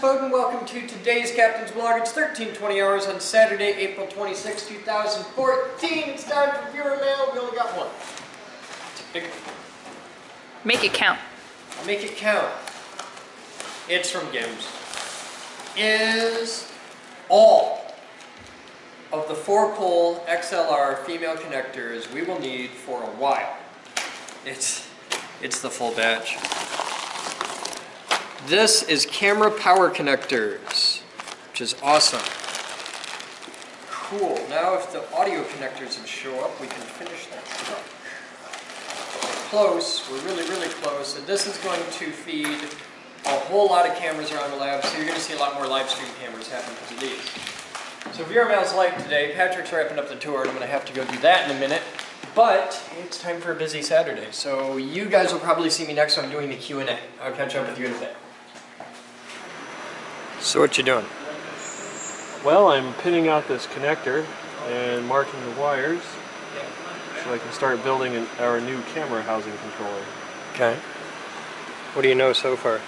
Boden, welcome to today's Captain's Blog. It's 13:20 hours on Saturday, April 26, 2014. It's time for viewer mail. We only got one. It's a big one. Make it count. I'll make it count. It's from Gims. Is all of the 4-pole XLR female connectors we will need for a while. It's the full batch. This is camera power connectors, which is awesome. Cool. Now if the audio connectors would show up, we can finish that truck. We're close. We're really, really close. And this is going to feed a whole lot of cameras around the lab, so you're going to see a lot more live stream cameras happen because of these. So viewer mail's light today. Patrick's wrapping up the tour, and I'm going to have to go do that in a minute. But it's time for a busy Saturday, so you guys will probably see me next when I'm doing the Q&A. I'll catch up with you in a bit. So what you doing? Well, I'm pinning out this connector and marking the wires so I can start building our new camera housing controller. Okay. What do you know so far?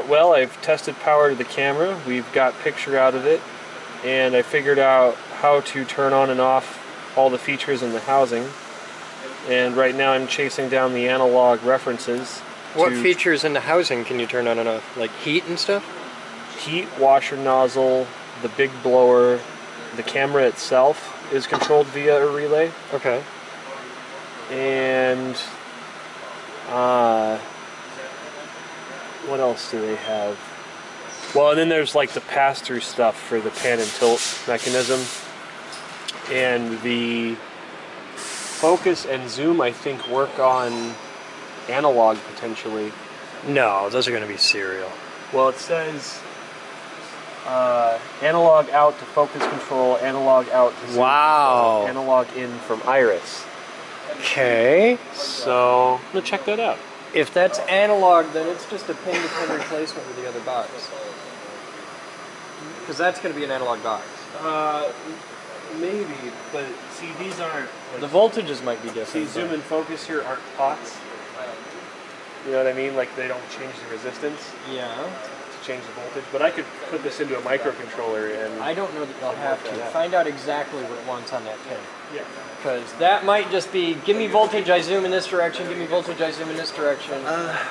Well, I've tested power to the camera, we've got picture out of it, and I figured out how to turn on and off all the features in the housing. And right now I'm chasing down the analog references. What features in the housing can you turn on and off? Like heat and stuff? Heat, washer nozzle, the big blower, the camera itself is controlled via a relay. Okay. And what else do they have? Well, and then there's like the pass-through stuff for the pan and tilt mechanism. And the focus and zoom, I think, work on analog potentially. No, those are going to be serial. Well, it says analog out to focus control, analog out to zoom control, analog in from iris. Okay. So, I'm going to check that out. If that's analog, then it's just a pin-to-pin replacement with the other box. Because that's going to be an analog box. Maybe, but see, these aren't... Like, the voltages might be different. See, zoom and focus here aren't pots. You know what I mean? Like, they don't change the resistance. Yeah. To change the voltage. But I could put this into a microcontroller and... I don't know that you'll have to. Find out exactly what it wants on that pin. Yeah. Because that might just be, give me voltage, I zoom in this direction, give me voltage, I zoom in this direction.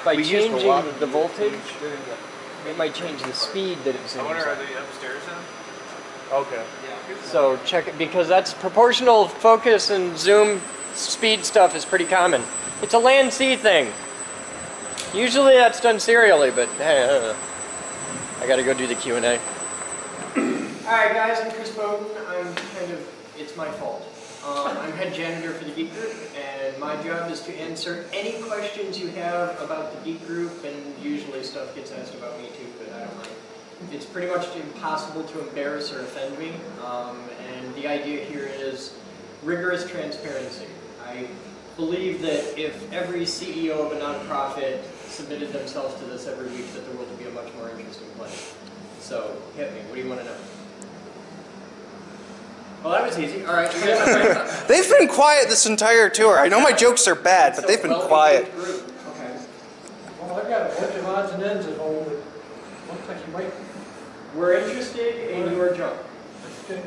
By changing the voltage, it might change the speed that it zooms. I wonder, are they upstairs now? Okay. So check it, because that's proportional focus and zoom speed stuff is pretty common. It's a LAN-C thing. Usually that's done serially, but hey, I gotta go do the Q&A. Alright guys, I'm Chris Boden. It's my fault. I'm head janitor for the Geek Group, and my job is to answer any questions you have about the Geek Group, and usually stuff gets asked about me too, but I don't mind. It's pretty much impossible to embarrass or offend me, and the idea here is rigorous transparency. I believe that if every CEO of a nonprofit submitted themselves to this every week, that the world would be a much more interesting place. So, hit me. What do you want to know? Well, that was easy. All right. They've been quiet this entire tour. I know my jokes are bad, but they've been quiet. Okay. Well, I've got a bunch of odds and ends at home, but looks like you might. We're interested in your junk. Okay.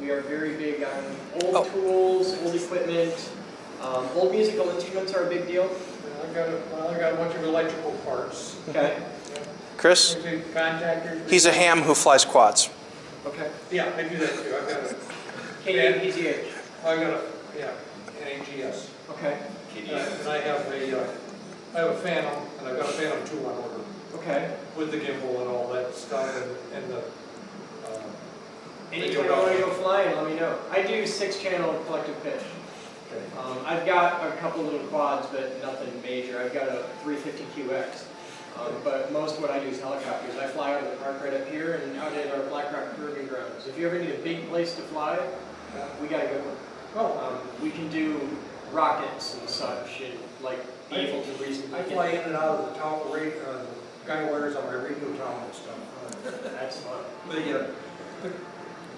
We are very big on old tools, old equipment. Old musical instruments are a big deal. I've got a bunch of electrical parts. Okay. Chris? Contactors. He's a ham who flies quads. Okay. Yeah, I do that too. I've got a. KDPZH. I got a NAGS. Okay. And I have a Phantom, and I've got a Phantom 2 on order. Okay. With the gimbal and all that stuff, and the. Anytime you want to go flying, let me know. I do 6-channel collective pitch. Okay. I've got a couple little quads, but nothing major. I've got a 350QX. But most of what I do is helicopters. I fly out of the park right up here and out at our Black Rock Proving Grounds. If you ever need a big place to fly, we got a good one. We can do rockets and such, and like be able to reasonably. I fly in and out of the town, the guy wears on my radio tower and stuff. That's fun. The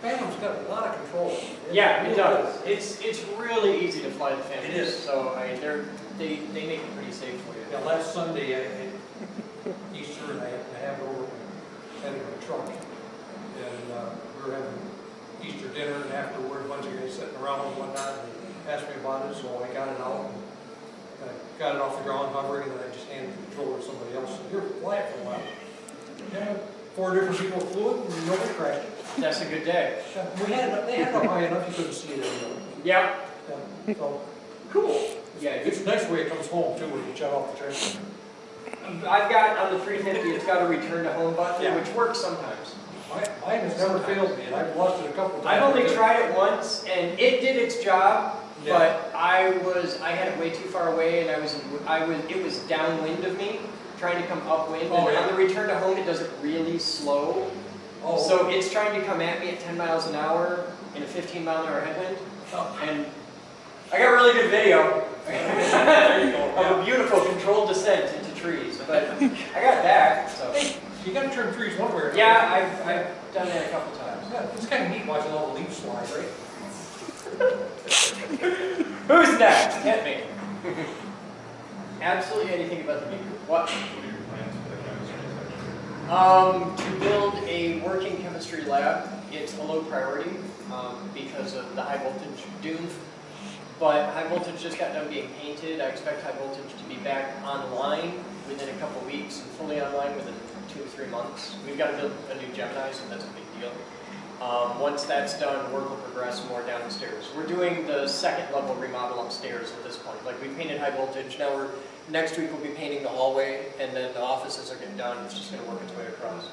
Phantom's got a lot of control. Yeah, it does. It's really easy to fly the Phantom. It is. So I mean, they make it pretty safe for you. Yeah, last Sunday, Easter, and I have it over heading in a truck. And we were having Easter dinner, and afterward, a bunch of guys sitting around and whatnot, and they asked me about it, so I got it out. And I got it off the ground hovering, and then I just handed the controller to somebody else. Here, fly it for a while. Yeah, 4 different people flew it, and nobody crashed it. That's a good day. Yeah, they had it up high enough you couldn't see it anymore. Yeah. Yeah, so, Cool. Yeah. it's nice way it comes home, too, when you shut off the train. I've got on the 350, it's got a return to home button, Yeah. which works sometimes. Mine has never failed me, and I've lost it a couple times. I've only tried it once, and it did its job, Yeah. but I had it way too far away, and it was downwind of me, trying to come upwind. Oh, and yeah. on the return to home, it does it really slow. Oh. So it's trying to come at me at 10 miles an hour in a 15-mile-an-hour headwind, and I got really good video of a beautiful controlled descent into trees, but I got back. So Hey, you gotta trim trees one way or another. yeah, I've done that a couple times. Yeah, it's kind of neat watching all the leaves fly, right? Who's next? Hit me. Absolutely anything about the meter. What? To build a working chemistry lab, it's a low priority because of the high voltage doom. But high voltage just got done being painted. I expect high voltage to be back online within a couple weeks and fully online within 2 or 3 months. We've got to build a new Gemini, so that's a big deal. Once that's done, work will progress more downstairs. We're doing the second level remodel upstairs at this point. Like we painted high voltage, now next week we'll be painting the hallway, and then the offices are getting done. It's just going to work its way across.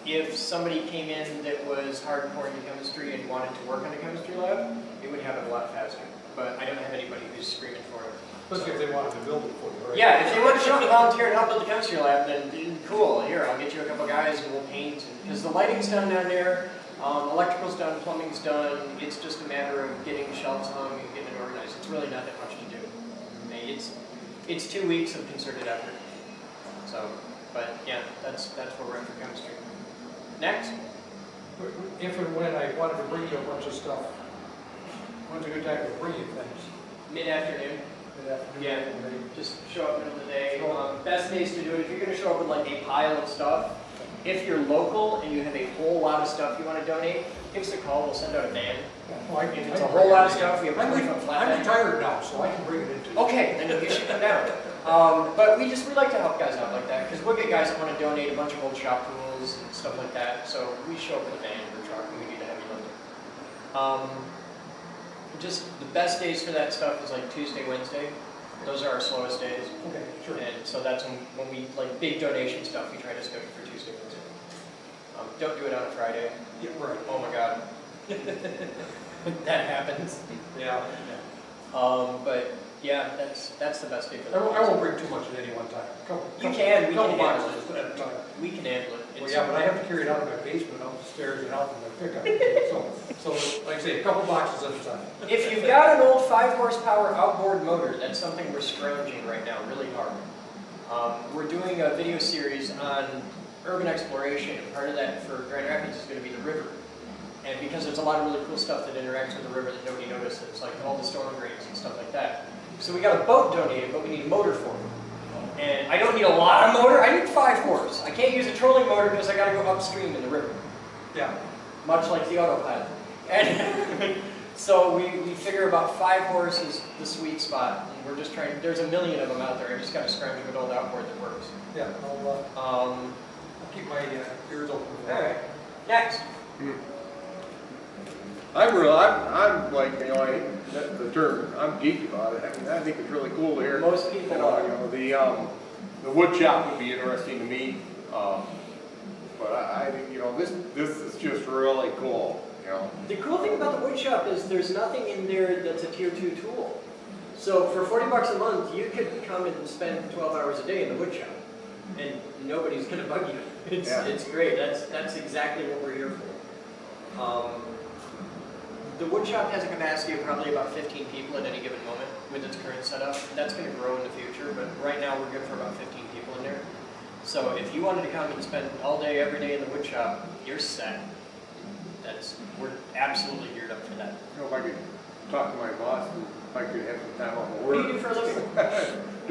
If somebody came in that was hardcore into chemistry and wanted to work on a chemistry lab, it would happen a lot faster. But I don't have anybody who's screaming for it. Especially if they wanted to build it for you, right? Yeah, if they want to show up and volunteer and help build the chemistry lab, then cool. Here, I'll get you a couple guys and we'll paint. Because the lighting's done down there, electrical's done, plumbing's done. It's just a matter of getting the shelves hung and getting it organized. It's really not that much to do. I mean, it's 2 weeks of concerted effort. So, but yeah, that's where we're at for chemistry. Next. If and when I wanted to bring you a bunch of stuff, when's a good time to bring you things? Mid-afternoon. Mid-afternoon? Yeah, just show up middle of the day. Best days to do it, if you're going to show up with like a pile of stuff, if you're local and you have a whole lot of stuff you want to donate, give us a call, we'll send out a van. If it's a whole lot of stuff, we have a 20-foot flatbed. I'm retired now, so I can bring it into. Okay, then you should come down. But we like to help guys out like that, because we'll get guys that want to donate a bunch of old shop tools and stuff like that, so we show up with a van or a truck and we do the heavy lifting. Just the best days for that stuff is like Tuesday, Wednesday. Those are our slowest days. Okay, sure. And so that's when we, like big donation stuff, we try to schedule for Tuesday, Wednesday. Don't do it on a Friday. Yeah, right. Oh my God. That happens. Yeah. But yeah, that's the best day for I that. won't bring too much at any one time. We can handle Couple it. boxes at a time. We can handle it. Well, yeah, but I have to carry it out of my basement, up the stairs, and out in my pickup. So like I say, a couple boxes at a time. If you've got an old 5 horsepower outboard motor, that's something we're scrounging right now really hard. We're doing a video series on urban exploration, and part of that for Grand Rapids is going to be the river. And because there's a lot of really cool stuff that interacts with the river that nobody notices, like all the storm drains and stuff like that. So we got a boat donated, but we need a motor for it. And I don't need a lot of motor, I need 5 horse. I can't use a trolling motor because I got to go upstream in the river. Yeah. Much like the autopilot. And so we figure about 5 horse is the sweet spot. And we're just trying, there's a million of them out there. I just got to scrounge a good old outboard that works. Yeah, I'll keep my ears open. All right. Next. I'm like, that's the term, I'm geeky about it. I mean, I think it's really cool to hear. Most people are. The wood shop would be interesting to me. But I think, this is just really cool, The cool thing about the wood shop is there's nothing in there that's a tier 2 tool. So for 40 bucks a month, you could come and spend 12 hours a day in the wood shop. And nobody's gonna bug you. It's great. That's exactly what we're here for. The wood shop has a capacity of probably about 15 people at any given moment with its current setup. That's going to grow in the future, but right now we're good for about 15 people in there. So if you wanted to come and spend all day, every day in the wood shop, you're set. We're absolutely geared up for that. You know, if I could talk to my boss, and if I could have some time off of What work. do you do for a living?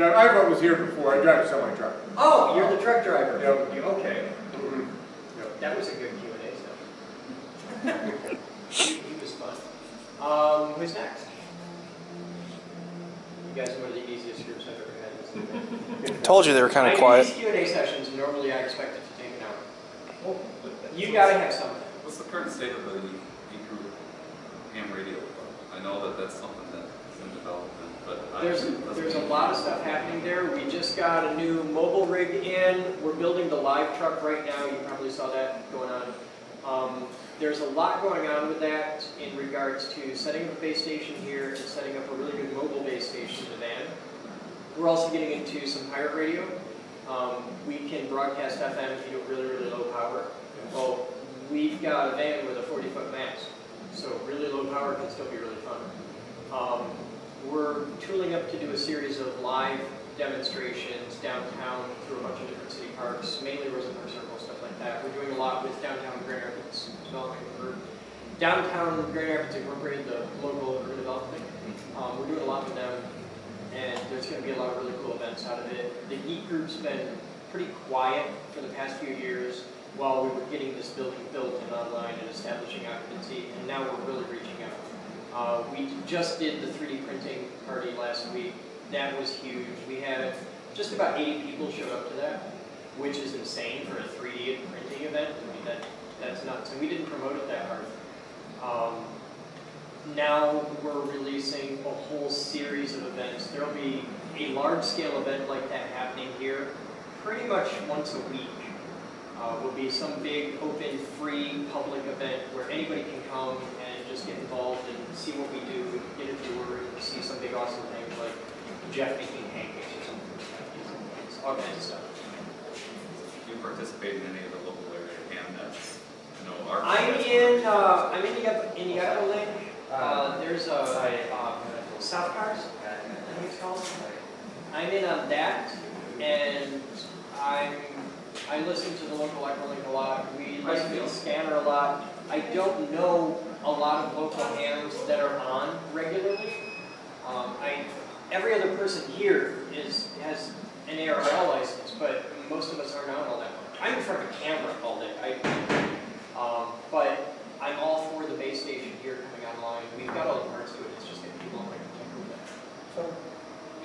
I was here before. I drive a semi-truck. Oh, you're the truck driver. Yep. Okay. Mm-hmm. Yep. That was a good Q&A session. he was fun. Who's next? You guys are one of the easiest groups I've ever had. Told you they were kind of quiet. These Q&A sessions, normally I expect it to take an hour. You gotta have something. What's the current state of the e-group ham radio? I know that that's something that's in development, but there's a lot of stuff happening there. We just got a new mobile rig in. We're building the live truck right now. You probably saw that going on. There's a lot going on with that in regards to setting up a base station here and setting up a really good mobile base station in the van. We're also getting into some pirate radio. We can broadcast FM if you do really, really low power. Well, we've got a van with a 40-foot mast, so really low power can still be really fun. We're tooling up to do a series of live demonstrations downtown through a bunch of different city parks, mainly Rosa Park Circle, stuff like that. We're doing a lot with downtown Grand Rapids development. Downtown Grand Rapids Incorporated, the local urban development. We're doing a lot with them, and there's going to be a lot of really cool events out of it. The Geek Group's been pretty quiet for the past few years while we were getting this building built and online and establishing occupancy, and now we're really reaching out. We just did the 3D printing party last week. That was huge. We had just about 80 people show up to that, which is insane for a 3D printing event. I mean, that's nuts, and we didn't promote it that hard. Now we're releasing a whole series of events. There will be a large-scale event like that happening here pretty much once a week. Will be some big, open, free, public event where anybody can come and just get involved and see what we do, get a tour, and see some big awesome things like Jeff making pancakes or something like that. It's all kinds of stuff. Do you participate in any of the local area ham nets? No, I'm in Indiana Link. There's a South Cars, I think it's called. I'm in on that, and I listen to the local Equilink a lot. We listen to the Scanner a lot. I don't know a lot of local hams that are on regularly. Every other person here has an ARL license, but most of us aren't on all that much. I'm in front of a camera all day. But I'm all for the base station here coming online. We've got all the parts to it. It's just getting people on like that. So,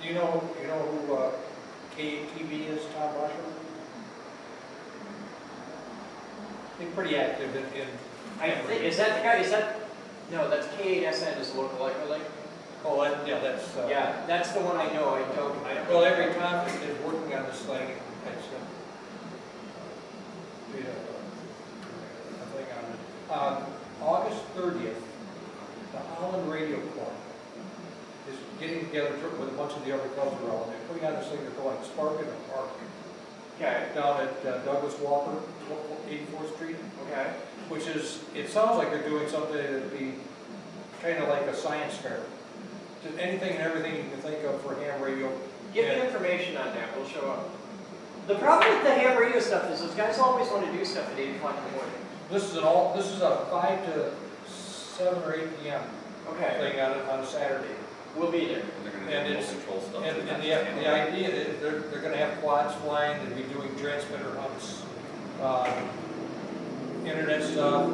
do you know who KTV is, Tom Rusher? He's pretty active in I think, is that the guy? No, that's K8SN is the local Equilink. Oh, yeah, that's... Yeah, that's the one I know. I don't. Well, every time is working on this thing, it's a thing on it. August 30th, the Holland Radio Club is getting together with a bunch of the other clubs around. They're putting on this thing they're calling Spark in the Park. Okay. Down at Douglas Walker, 84th Street. Okay. Which is, it sounds like they're doing something that'd be kind of like a science fair. Just anything and everything you can think of for ham radio. Give me information on that. We'll show up. The problem with the ham radio stuff is those guys always want to do stuff at 8 o'clock in the morning. This is a 5 to 7 or 8 p.m. thing on a Saturday. We'll be there. And it's control stuff. And the idea is they're going to have quads flying. They'll be doing transmitter hunts, internet stuff,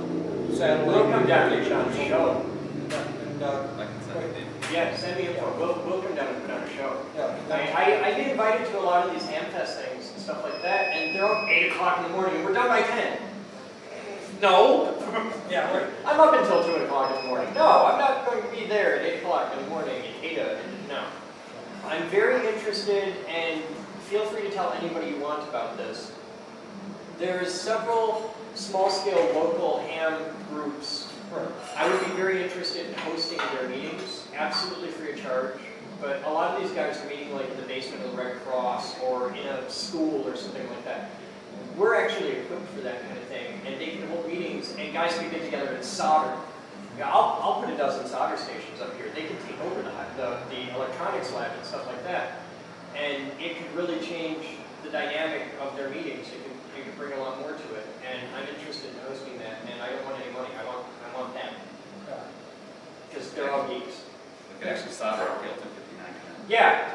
satellite. We'll come down and put on a show. And, I can send it. Yeah, send me info. We'll come down and put on a show. yeah, I get invited to a lot of these Hamfest things and stuff like that, and they're up 8 o'clock in the morning, and we're done by 10. No. yeah, right. I'm up until 2 o'clock in the morning. No, I'm not going to be there at 8 o'clock in the morning at Ada. No. I'm very interested, and feel free to tell anybody you want about this. There's several small-scale local ham groups. I would be very interested in hosting their meetings, absolutely free of charge. But a lot of these guys are meeting like in the basement of the Red Cross or in a school or something like that. We're actually equipped for that kind of thing, and they can hold meetings, and guys can get together and solder Yeah, I'll put a dozen solder stations up here. They can take over the electronics lab and stuff like that. And it could really change the dynamic of their meetings. It could bring a lot more to it. And I'm interested in hosting that. And I don't want any money. I want them. Because they're all geeks. They can actually solder a PL259. Yeah.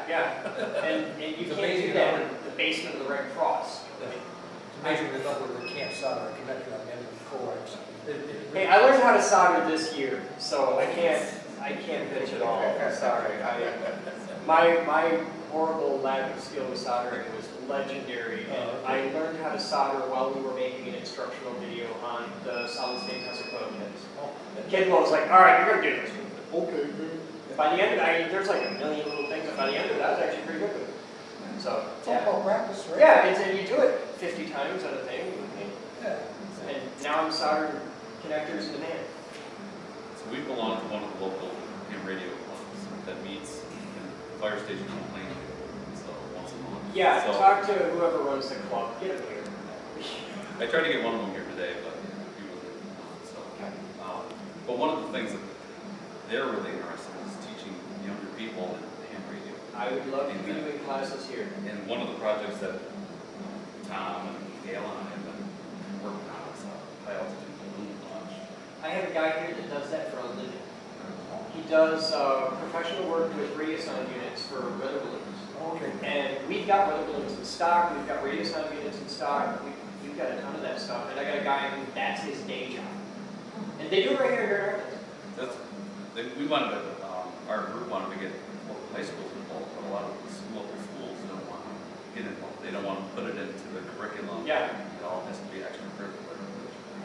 And you It's can't amazing do that how- in the basement of the Red Cross. It's amazing the number that can't solder a connector on the end of the coax. Hey, I learned how to solder this year, so I can't bitch at all. Sorry. My horrible lack of skill with soldering was legendary, and I learned how to solder while we were making an instructional video on the solid state test of code kits. Kid was like, all right, you're gonna do this. Okay. By the end of it, there's like a million little things, and by the end of it, I was actually pretty good with it. So, It's all about practice, right? yeah, and you do it 50 times on a thing, Yeah. and now I'm soldering connectors in the man. So we belong to one of the local ham radio clubs that meets in the fire station on Plainview, so once a month. Yeah, So talk to whoever runs the club. Get him here. I tried to get one of them here today, but he wasn't. So, but one of the things that they're really interested in is teaching younger people the ham radio. I would love to be doing classes here. And one of the projects that Tom and Gail and I have been working on is a high altitude balloon launch. I have a guy here that does that for a living. He does professional work with radiosonde units for weather balloons. Okay. And we've got weather balloons in stock, we've got radiosonde units in stock, we've got a ton of that stuff. And I got a guy who that's his day job. And they do it right here in Grand Rapids. We wanted to, our group wanted to get local high schools involved, but a lot of local schools don't want to get involved. They don't want to put it into the curriculum. Yeah. It all has to be extracurricular.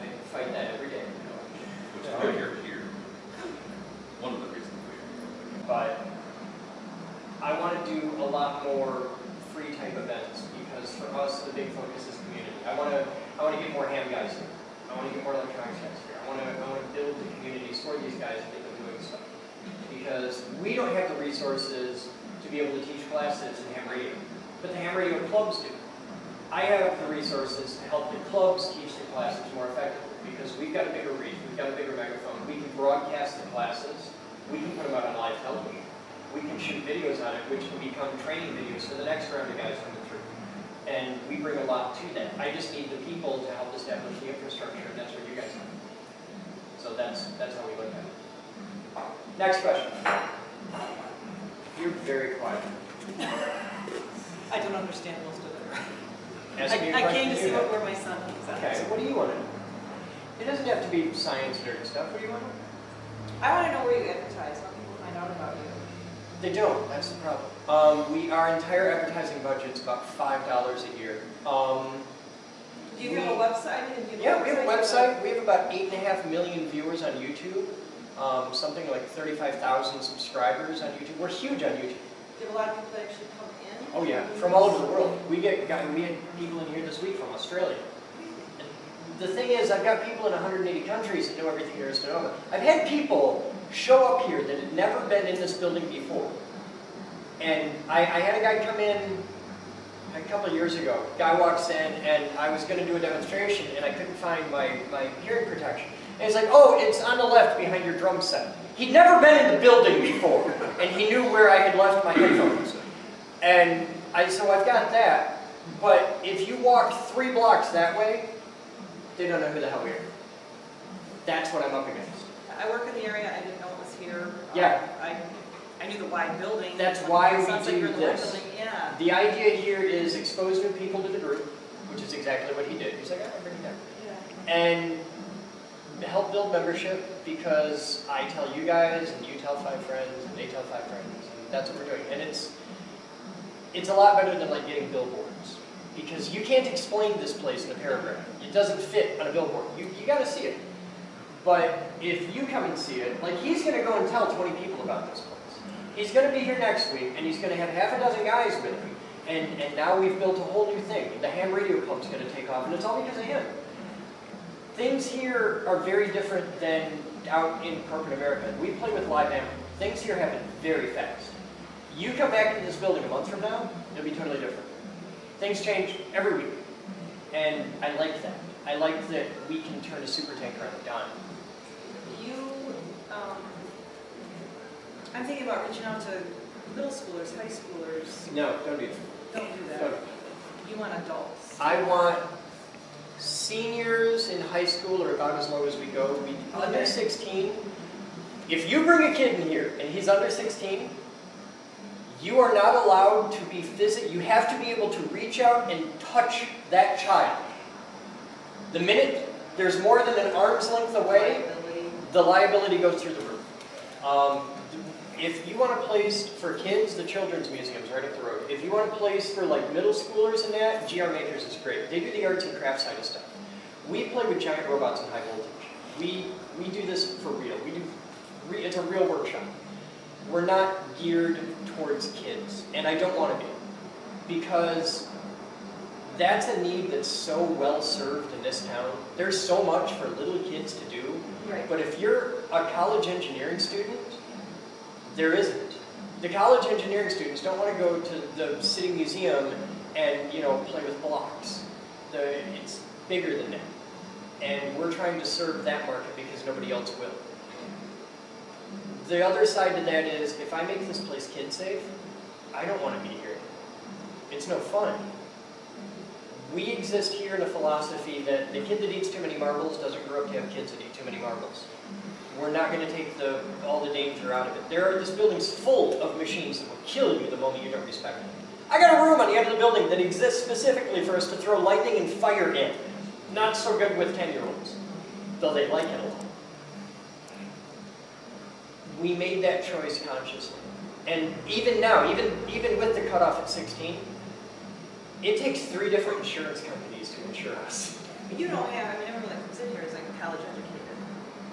I fight that every day. Which is why you're here. One of the reasons we're here. But I want to do a lot more free type events because for us the big focus is community. I want to get more ham guys here. I want to get more electronics guys here. I want to build the communities for these guys and get them doing stuff. Because we don't have the resources to be able to teach classes in ham radio, but the ham radio clubs do. I have the resources to help the clubs teach the classes more effectively because we've got a bigger reach, we've got a bigger megaphone, we can broadcast the classes, we can put them out on live television, we can shoot videos on it, which can become training videos for the next round of guys coming through. And we bring a lot to that. I just need the people to help establish the infrastructure, and that's what you guys have. So that's how we look at it. Next question. You're very quiet. I don't understand most of it. Ask me a I question came to see you have. where my son is at. Okay, what do you want to know? It doesn't have to be science nerd stuff. What do you want to know? I want to know where you advertise. How people find out about you. They don't. That's the problem. Our entire advertising budget's about $5 a year. Do you have a website? Yeah, we have a website. We have about 8.5 million viewers on YouTube. Something like 35,000 subscribers on YouTube. We're huge on YouTube. Do you have a lot of people that actually come in? Oh yeah, from all over the world. We had people in here this week from Australia. And the thing is, I've got people in 180 countries that know everything there is to know. I've had people show up here that had never been in this building before. And I had a guy come in a couple of years ago. Guy walks in, and I was going to do a demonstration, and I couldn't find my hearing protection. And he's like, oh, it's on the left behind your drum set. He'd never been in the building before, and he knew where I had left my headphones. And so I've got that, but if you walk 3 blocks that way, they don't know who the hell we are. That's what I'm up against. I work in the area. I didn't know it was here. Yeah. I knew the wide building. That's why we Sounds like do you're in the wide this. building. Yeah. The idea here is expose new people to the group, which is exactly what he did. He's like, I'm bringing that. Yeah. And help build membership because I tell you guys, and you tell 5 friends, and they tell 5 friends, and that's what we're doing. And it's a lot better than like getting billboards because you can't explain this place in a paragraph. It doesn't fit on a billboard. You got to see it. But if you come and see it, like he's going to go and tell 20 people about this place. He's going to be here next week, and he's going to have half a dozen guys with him. And now we've built a whole new thing. The ham radio club's going to take off, and it's all because of him. Things here are very different than out in corporate America. We play with live ammo. Things here happen very fast. You come back into this building a month from now, it'll be totally different. Things change every week. And I like that. I like that we can turn a super tanker on a dime. I'm thinking about reaching out to middle schoolers, high schoolers. No, don't do Don't do that. that. You want adults. I want seniors in high school or about as low as we go. Under 16. If you bring a kid in here and he's under 16, you are not allowed to be you have to be able to reach out and touch that child. The minute there's more than an arm's length away, the liability goes through the roof. If you want a place for kids, the Children's Museum's right up the road. If you want a place for like middle schoolers and that, GR Makers is great. They do the arts and crafts side of stuff. We play with giant robots in high voltage. We do this for real. It's a real workshop. We're not geared towards kids, and I don't want to be, because that's a need that's so well served in this town. There's so much for little kids to do, Right. but if you're a college engineering student, there isn't. The college engineering students don't want to go to the city museum and play with blocks. It's bigger than that, and we're trying to serve that market because nobody else will. The other side to that is, if I make this place kid safe, I don't want to be here. It's no fun. We exist here in a philosophy that the kid that eats too many marbles doesn't grow up to have kids that eat too many marbles. We're not going to take all the danger out of it. This building's full of machines that will kill you the moment you don't respect them. I got a room on the end of the building that exists specifically for us to throw lightning and fire in. Not so good with 10-year-olds, though they like it a lot. We made that choice consciously. And even now, even with the cutoff at 16, it takes 3 different insurance companies to insure us. But you don't have, everyone that comes in here is like college educated.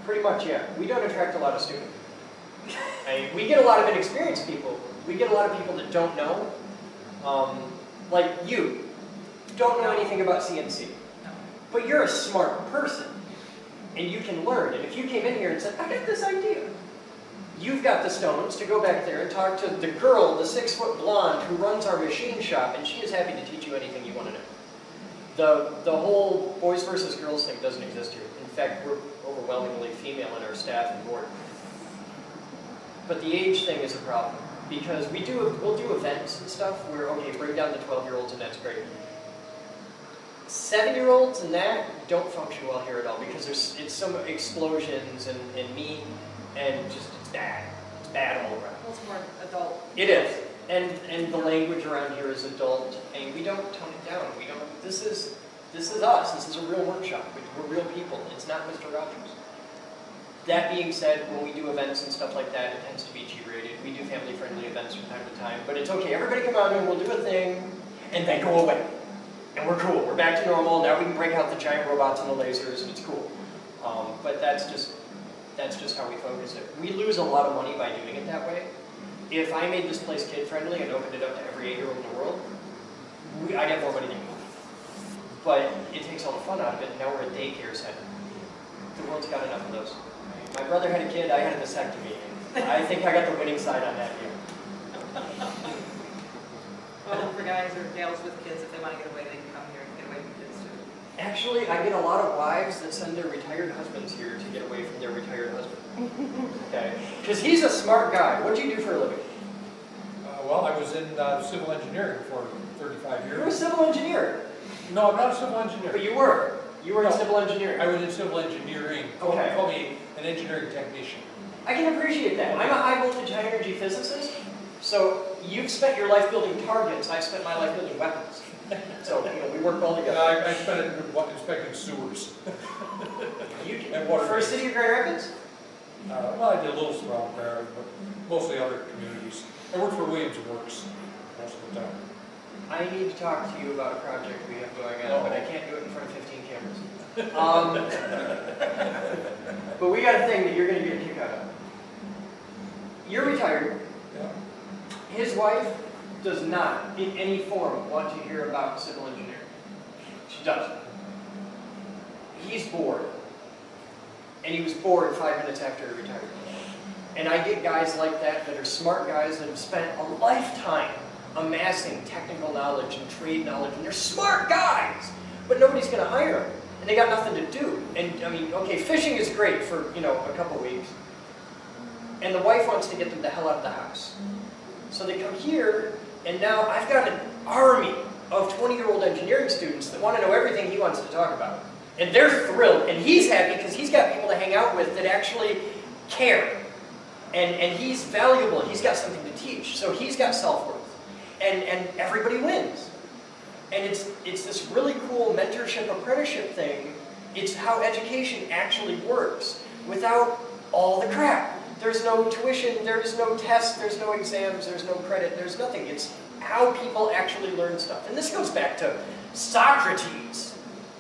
Pretty much, yeah. We don't attract a lot of students. We get a lot of inexperienced people. We get a lot of people that don't know. Like you, don't know anything about CNC. No. But you're a smart person, and you can learn. And if you came in here and said, I got this idea, you've got the stones to go back there and talk to the girl, the 6-foot blonde who runs our machine shop, and she is happy to teach you anything you want to know. The whole boys versus girls thing doesn't exist here. In fact, we're overwhelmingly female in our staff and board. But the age thing is a problem, because we'll do events and stuff where, okay, bring down the 12-year-olds and that's great. 7-year-olds and that don't function well here at all, because it's some explosions and meat and just it's bad. It's bad all around. Well, it's more adult. It is. And the language around here is adult, and we don't tone it down. This is us. This is a real workshop. We're real people. It's not Mr. Rogers. That being said, when we do events and stuff like that, it tends to be G-rated. We do family-friendly events from time to time, but it's okay. Everybody come out and we'll do a thing, and then go away. And we're cool. We're back to normal. Now we can break out the giant robots and the lasers, and it's cool. But that's just how we focus it. We lose a lot of money by doing it that way. If I made this place kid-friendly and opened it up to every 8-year-old in the world, I'd have more money than you. But it takes all the fun out of it, and now we're a daycare center. The world's got enough of those. My brother had a kid, I had a vasectomy. I think I got the winning side on that here. Well, for guys or gals with kids, if they want to get away, they can come here and get away with kids too. Actually, I get a lot of wives that send their retired husbands here to get away from their retired husband. Okay? Because he's a smart guy. What do you do for a living? Well, I was in civil engineering for 35 years. You're a civil engineer. No, I'm not a civil engineer. But you were. You were in civil engineering. I was in civil engineering. Okay. Call me an engineering technician. I can appreciate that. I'm a high voltage, high energy physicist. So you've spent your life building targets. I spent my life building weapons. So we work well together. I spent it inspecting sewers. And water for the city of Grand Rapids? Well, I did a little around there, but mostly other communities. I worked for Williams Works most of the time. I need to talk to you about a project we have going on, but I can't do it in front of 15 cameras. But we got a thing that you're going to get a kick out of. You're retired. Yeah. His wife does not, in any form, want to hear about civil engineering. She doesn't. He's bored. And he was bored 5 minutes after he retired. And I get guys like that are smart guys that have spent a lifetime amassing technical knowledge and trade knowledge, and they're smart guys, but nobody's going to hire them, and they got nothing to do. And I mean, okay, fishing is great for a couple weeks, and the wife wants to get them the hell out of the house. So they come here, and now I've got an army of 20-year-old engineering students that want to know everything he wants to talk about. And they're thrilled, and he's happy because he's got people to hang out with that actually care. And he's valuable, he's got something to teach, so he's got self-worth. And everybody wins. And it's this really cool mentorship, apprenticeship thing. It's how education actually works without all the crap. There's no tuition, there's no tests, there's no exams, there's no credit, there's nothing. It's how people actually learn stuff. And this goes back to Socrates.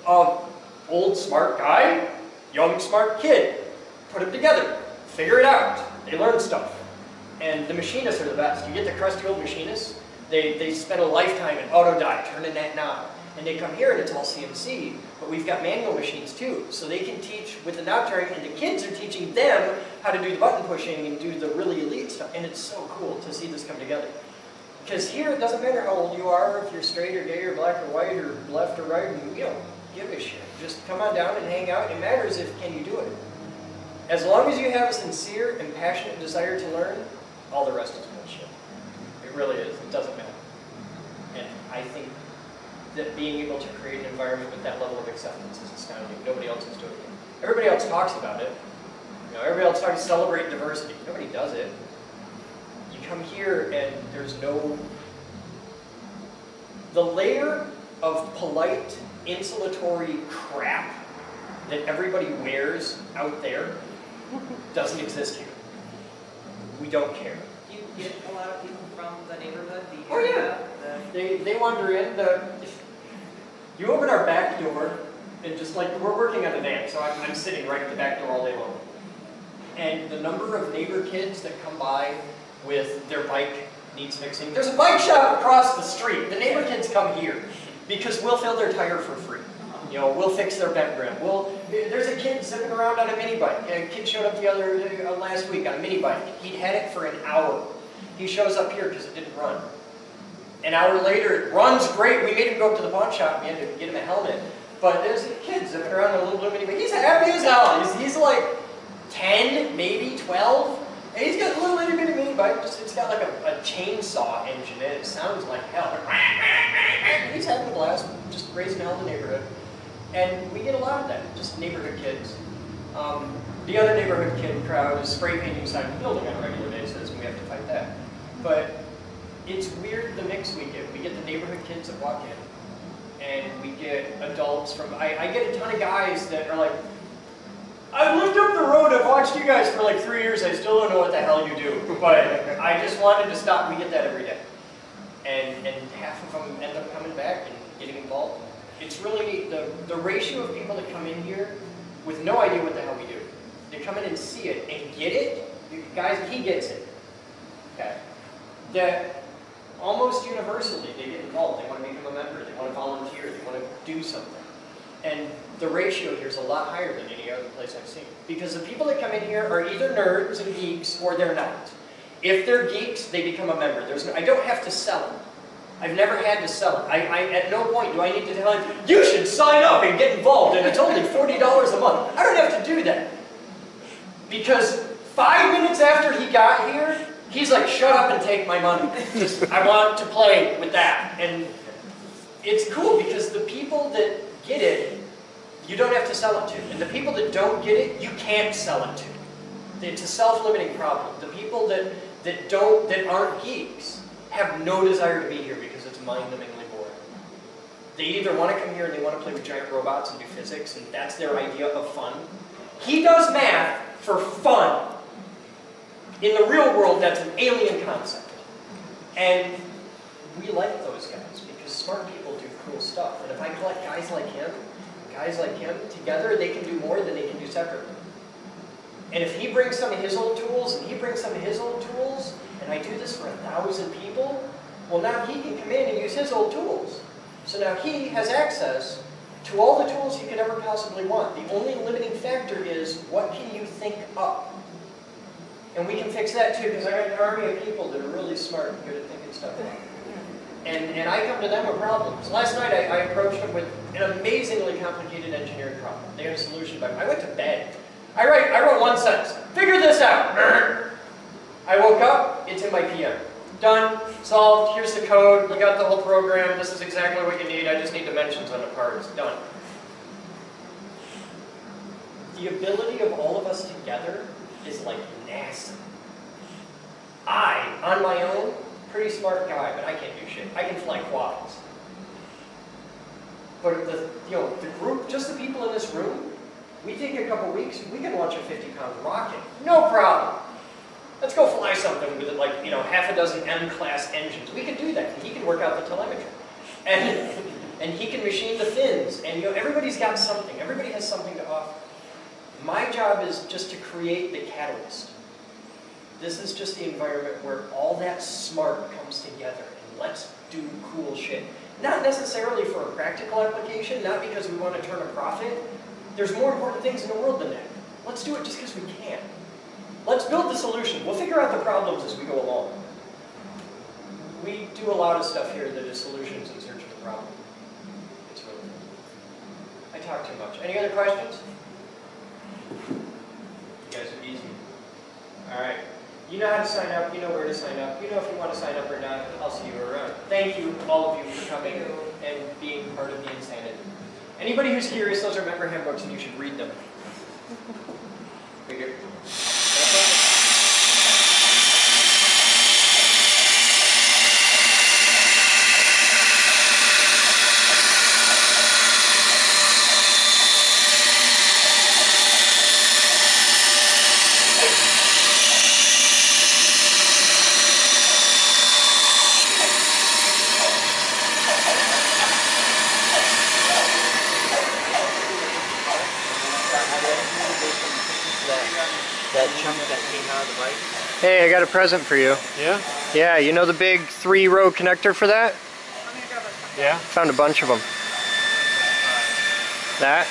Old smart guy, young smart kid. Put them together, figure it out. They learn stuff. And the machinists are the best. You get the crusty old machinists, they spend a lifetime in auto die, turning that knob. And they come here and it's all CNC, but we've got manual machines too. So they can teach with the knob turning, and the kids are teaching them how to do the button pushing and do the really elite stuff. And it's so cool to see this come together. Because here it doesn't matter how old you are, if you're straight or gay or black or white or left or right, and you don't give a shit. Just come on down and hang out. It matters if can you do it. As long as you have a sincere and passionate desire to learn, all the rest is bullshit. It really is. It doesn't matter. And I think that being able to create an environment with that level of acceptance is astounding. Nobody else is doing it. Everybody else talks about it. You know, everybody else talks celebrate diversity. Nobody does it. You come here and there's no... The layer of polite, insulatory crap that everybody wears out there doesn't exist here. We don't care. Do you get a lot of people from the neighborhood? Oh yeah. They wander in. You open our back door, and just like, we're working on a van, so I'm sitting right at the back door all day long. And the number of neighbor kids that come by with their bike needs fixing. There's a bike shop across the street. The neighbor kids come here because we'll fill their tire for free. You know, we'll fix their bent rim. There's a kid zipping around on a mini bike. A kid showed up last week on a mini bike. He'd had it for an hour. He shows up here because it didn't run. An hour later, it runs great. We made him go up to the pawn shop. We had to get him a helmet. But there's a kid zipping around on a little blue mini bike. He's happy as hell. He's like 10, maybe 12. And he's got a little itty bitty mini bike. It's got like a chainsaw engine in it. It sounds like hell. He's having a blast, just raising hell in the neighborhood. And we get a lot of that, just neighborhood kids. The other neighborhood kid crowd is spray painting side of the building on a regular basis, and we have to fight that. But it's weird the mix we get. We get the neighborhood kids that walk in, and we get adults from, I get a ton of guys that are like, I've lived up the road, I've watched you guys for like 3 years, I still don't know what the hell you do, but I just wanted to stop. We get that every day. And half of them end up coming back and getting involved. It's really the ratio of people that come in here with no idea what the hell we do. They come in and see it and get it. Guys, he gets it. Okay. That almost universally they get involved. They want to become a member. They want to volunteer. They want to do something. And the ratio here is a lot higher than any other place I've seen. Because the people that come in here are either nerds and geeks or they're not. If they're geeks, they become a member. I don't have to sell them. I've never had to sell it. At no point do I need to tell him, you should sign up and get involved, and it's only $40 a month. I don't have to do that. Because 5 minutes after he got here, he's like, shut up and take my money. I want to play with that. And it's cool because the people that get it, you don't have to sell it to. And the people that don't get it, you can't sell it to. It's a self-limiting problem. The people that aren't geeks have no desire to be here because it's mind-numbingly boring. They either want to come here and they want to play with giant robots and do physics, and that's their idea of fun. He does math for fun. In the real world, that's an alien concept. And we like those guys because smart people do cool stuff. And if I collect guys like him, together they can do more than they can do separately. And if he brings some of his old tools, and he brings some of his old tools, and I do this for 1,000 people, well now he can come in and use his old tools. So now he has access to all the tools he could ever possibly want. The only limiting factor is, what can you think up? And we can fix that too, because I got an army of people that are really smart and good at thinking stuff up. And I come to them with problems. Last night I approached them with an amazingly complicated engineering problem. They had a solution, but I went to bed. I wrote one sentence, figure this out. I woke up, it's in my PM. Done, solved, here's the code, you got the whole program, this is exactly what you need, I just need dimensions on the parts, done. The ability of all of us together is like NASA. I, on my own, pretty smart guy, but I can't do shit. I can fly quads. But the group, just the people in this room, we take a couple weeks, we can launch a 50-pound rocket. No problem. Let's go fly something with like, half a dozen M-class engines. We can do that. He can work out the telemetry. And he can machine the fins. And everybody's got something. Everybody has something to offer. My job is just to create the catalyst. This is just the environment where all that smart comes together and let's do cool shit. Not necessarily for a practical application, not because we want to turn a profit. There's more important things in the world than that. Let's do it just because we can. Let's build the solution. We'll figure out the problems as we go along. We do a lot of stuff here that is solutions in search of the problem. It's really fun. I talk too much. Any other questions? You guys are easy. All right. You know how to sign up. You know where to sign up. You know if you want to sign up or not. I'll see you around. Thank you, all of you, for coming and being part of the insanity. Anybody who's curious, those are member handbooks and you should read them. Right here. Hey, I got a present for you. Yeah? Yeah, you know the big 3-row connector for that? Yeah? Found a bunch of them. That?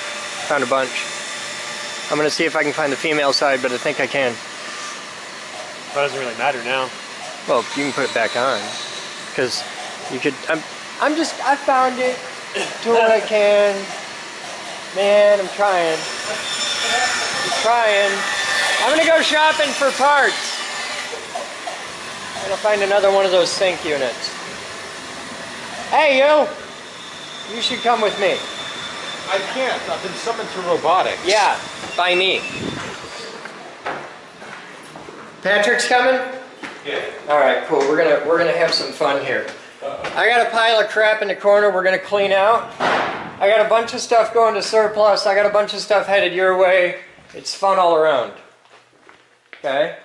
Found a bunch. I'm going to see if I can find the female side, but I think I can. That doesn't really matter now. Well, you can put it back on. Because you could... I found it. Do what I can. Man, I'm trying. I'm trying. I'm going to go shopping for parts. I'm going to find another one of those sink units. Hey, you! You should come with me. I can't. I've been summoned to robotics. Yeah, by me. Patrick's coming? Yeah. Alright, cool. We're gonna have some fun here. I got a pile of crap in the corner we're gonna clean out. I got a bunch of stuff going to surplus. I got a bunch of stuff headed your way. It's fun all around. Okay?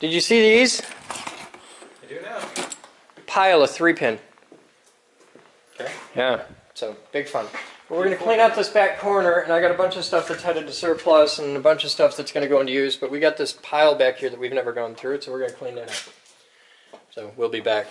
Did you see these? I do now. Pile of 3-pin. Okay. Yeah, so big fun. But we're going to clean out this back corner, and I got a bunch of stuff that's headed to surplus and a bunch of stuff that's going to go into use, but we got this pile back here that we've never gone through, so we're going to clean that up. So we'll be back.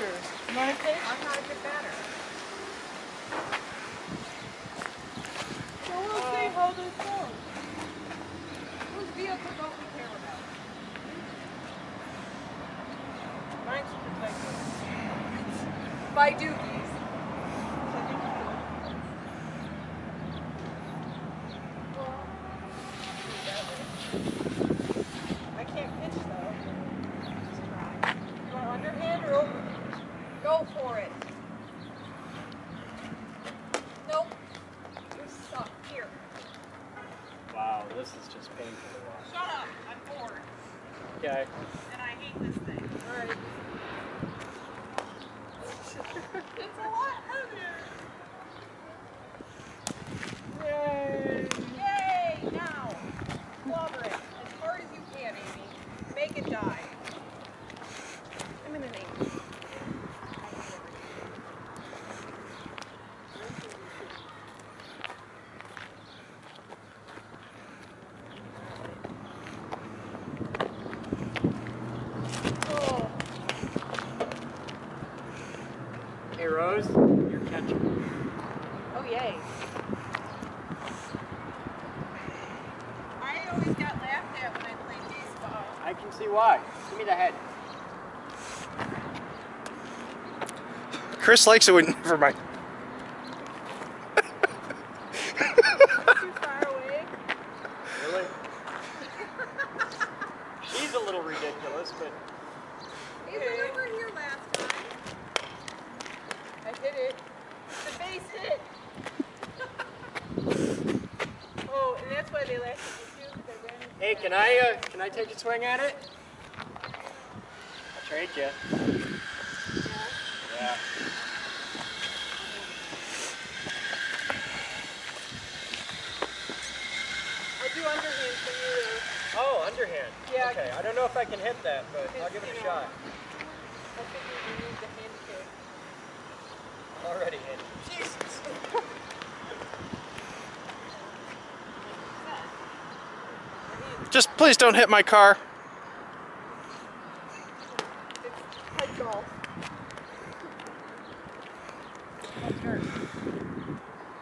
picture. You want to pitch? I'm not a good batter. So we'll see how this goes. Whose vehicle don't we care about? Mine's protected. By doogies. I can't pitch though. You want underhand or overhand? Go for it. Nope. You suck. Here. Wow, this is just painful to watch. Shut up. I'm bored. Okay. And I hate this thing. Alright. It's a lot heavier. Yay! Yay! Now. Clobber it. As hard as you can, Amy. Make it die. I'm in an angry. Oh. Hey Rose, you're catching. Oh, yay. I always got laughed at when I played baseball. I can see why. Give me the head. Chris likes it when. Never mind. Too far away. Really? She's a little ridiculous, but He was over here last time. I hit it. The base hit. Oh, and that's why they laughed at you too, because I ran into hey, that. can I take a swing at it? I'll trade you. Yeah. I'll do underhand for you. Oh, underhand. Yeah. Okay, I don't know if I can hit that, but I'll give it a shot. I figured you need the hand kick. Already hit. Jesus. Just please don't hit my car. It's head golf. That's yours.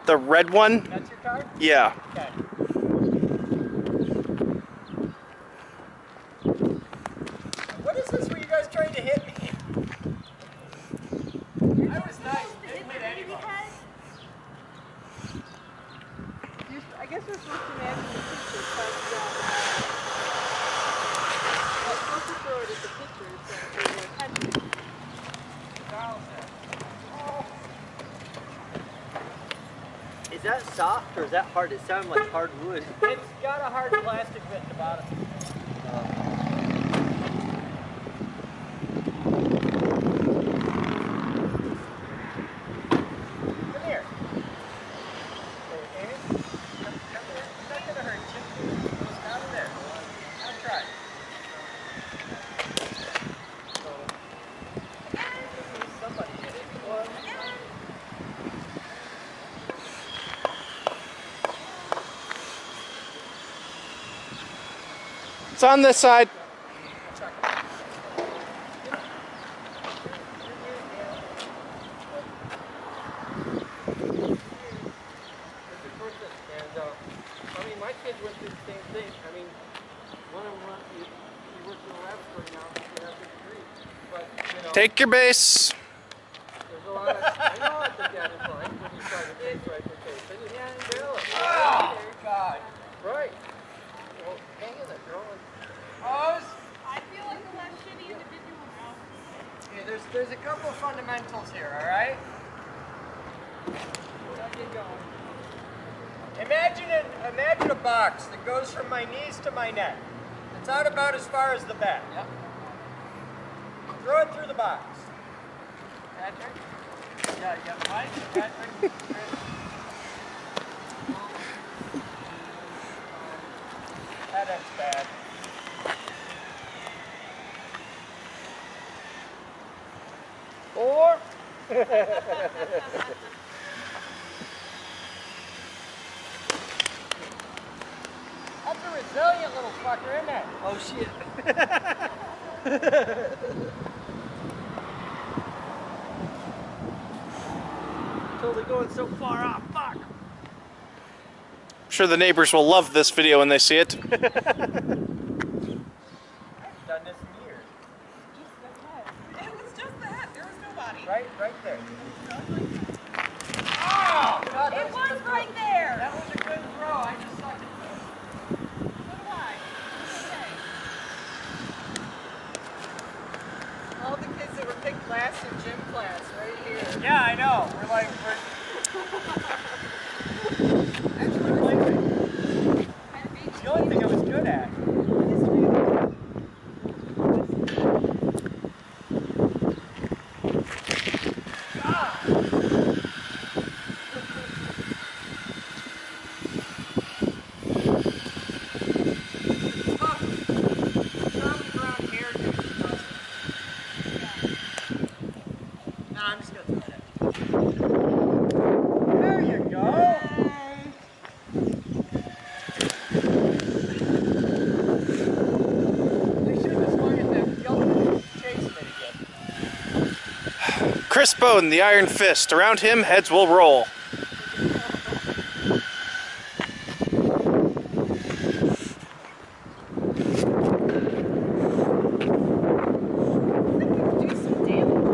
The red one? That's your card? Yeah. Okay. What is this? Were you guys trying to hit me? I was nice. Didn't hit anybody. I guess we're supposed to imagine the picture, but we're supposed to throw it at the picture so they will catch it. Is that soft or is that hard? It sounded like hard wood. It's got a hard plastic bit in the bottom. Come here. Hey, Amy. Come here. It's not gonna hurt you. It's down there. I'll try. Somebody hit it. Well, It's on this side. And I mean, my kids went through the same thing. I mean, one of them he works in a laboratory now. He has a degree, but you know, Take your base. there's a lot of. I know it's a dad is line when you try to face right for face. And you can't tell it. Oh God! Right. Well, hang in there, girl. Rose. I feel like a less shitty individual now. Yeah, there's a couple fundamentals here. All right. Let's get going. Imagine a box that goes from my knees to my neck. It's out about as far as the bat. Yep. Throw it through the box. Patrick? Yeah, you got Mike, Patrick, Chris. That's bad. Four. That's a resilient little fucker, isn't it? Oh shit. Totally going so far off. Fuck. I'm sure the neighbors will love this video when they see it. I've done this in years. Just the head. It was just the head. There was nobody. Right there. Oh! It was right there. That was a good throw. I just sucked it. So do I. Okay. All the kids that were picked last in gym class, right here. Yeah, I know. We're like, the only thing I was good at. I'm just gonna throw it at you. There you go. They should have swung at that yellow chase it again. Chris Boden, the Iron Fist. Around him, heads will roll. Do some damage.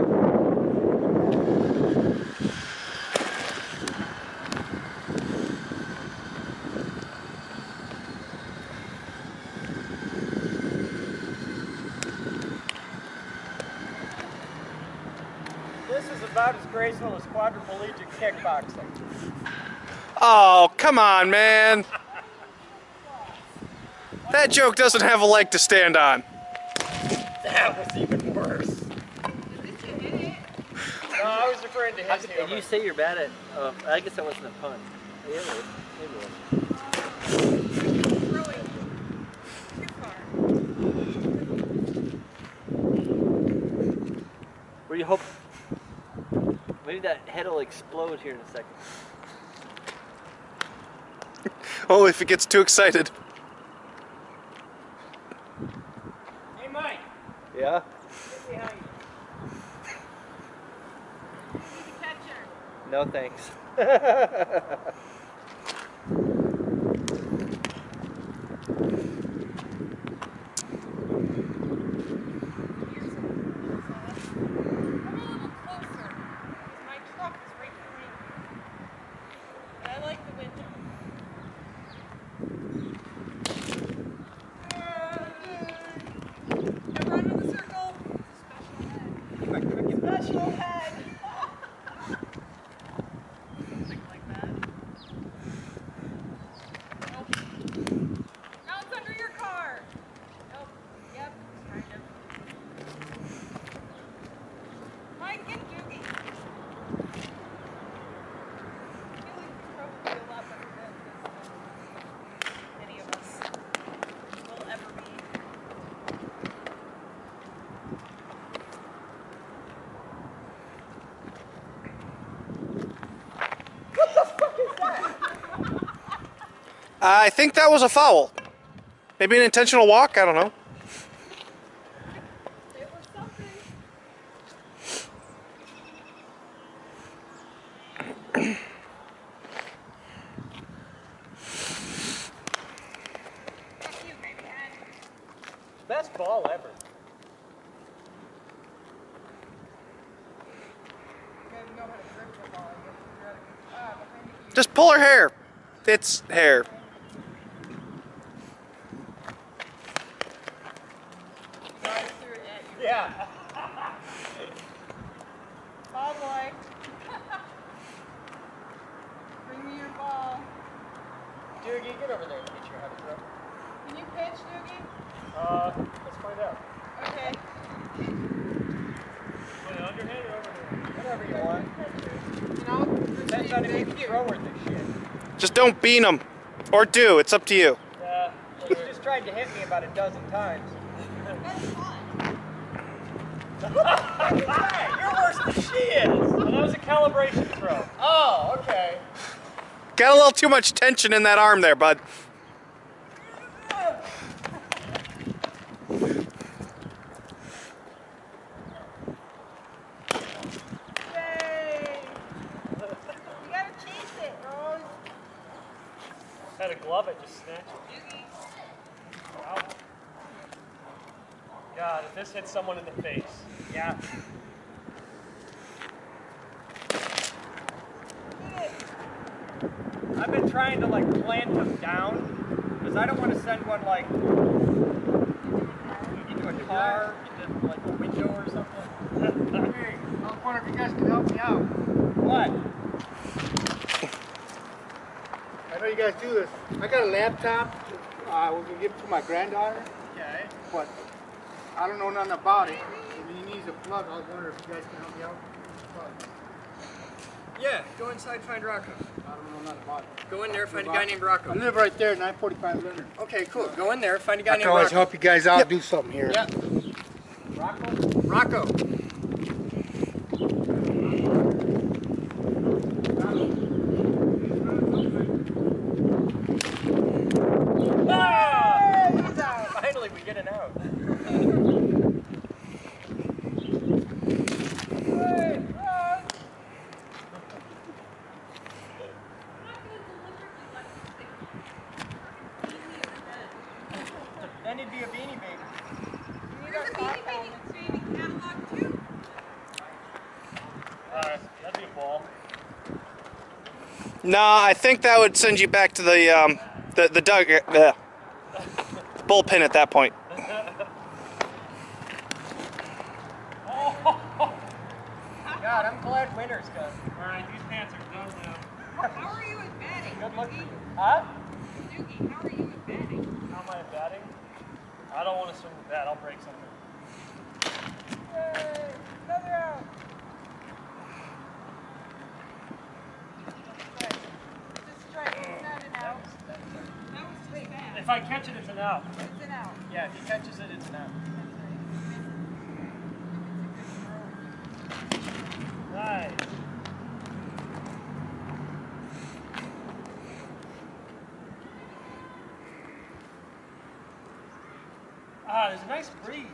This is about as graceful as quadriplegic kickboxing. Oh, come on, man. That joke doesn't have a leg to stand on. That was even worse. No, I was referring to his humor. And you say you're bad at, I guess that wasn't a pun. Yeah, it was. Maybe it was. Throwing too far. Where do you hope? Maybe that head will explode here in a second. Oh, if it gets too excited. Hey, Mike. Yeah? Get behind you. He's a catcher. No thanks. Come a little closer. My truck is right behind you. And I like the window. Now run in the circle. Special head. Like that. Nope. Now it's under your car. Nope. Yep. Kind of. Mike, get Doogie. I feel like he's probably a lot better than any of us will ever be. I think that was a foul. Maybe an intentional walk, I don't know. It was something. Fuck you, baby head. Best ball ever. You gotta know how to grip the ball. You have to figure out a good behind you. Just pull her hair. It's hair. Guys threw it at you. Yeah. Ball boy. Bring me your ball. Doogie, get over there and teach her how to throw. Can you pitch, Doogie? Let's find out. Okay. Underhand or overhand? Whatever you want. You know, Depends on if you can throw her this shit. Just don't bean them. Or do. It's up to you. She's just tried to hit me about a dozen times. That's fun. Hey, you're worse than she is. Well, that was a calibration throw. Oh, okay. Got a little too much tension in that arm there, bud. Yay! had a glove, I'd just snatch it. Ow. God, if this hits someone in the face. Yeah. I've been trying to like plant them down because I don't want to send one like into a car, into like a window or something. Hey, I was wondering if you guys could help me out. What? I know you guys do this. I got a laptop. We're going to give it to my granddaughter. Okay. But I don't know nothing about it. If he needs a plug, I was wondering if you guys can help me out. Yeah, go inside, find Rocco. I don't know nothing about it. Go in there, find a guy named Rocco. I live right there, 945 Leonard. Okay, cool. Go in there, find a guy I named can always Rocco. help you guys out, do something here. Yeah. Rocco. Ah! He's out. Finally, we get an out. Then it'd be a beanie baby. There's a Beanie Babies baby catalog too. Alright, that'd be a ball. No, I think that would send you back to the bullpen at that point. God, I'm glad winter's done. Alright, these pants are done now. How are you at batting? Good luck. Doogie? Huh? Doogie, how are you at batting? How am I batting? I don't want to swing the bat, I'll break something. Yay! Another out. It's a strike. It's not an out. That was just bad. If I catch it, it's an out. It's an out. Yeah, if he catches it, it's an out. Nice. Ah, there's a nice breeze.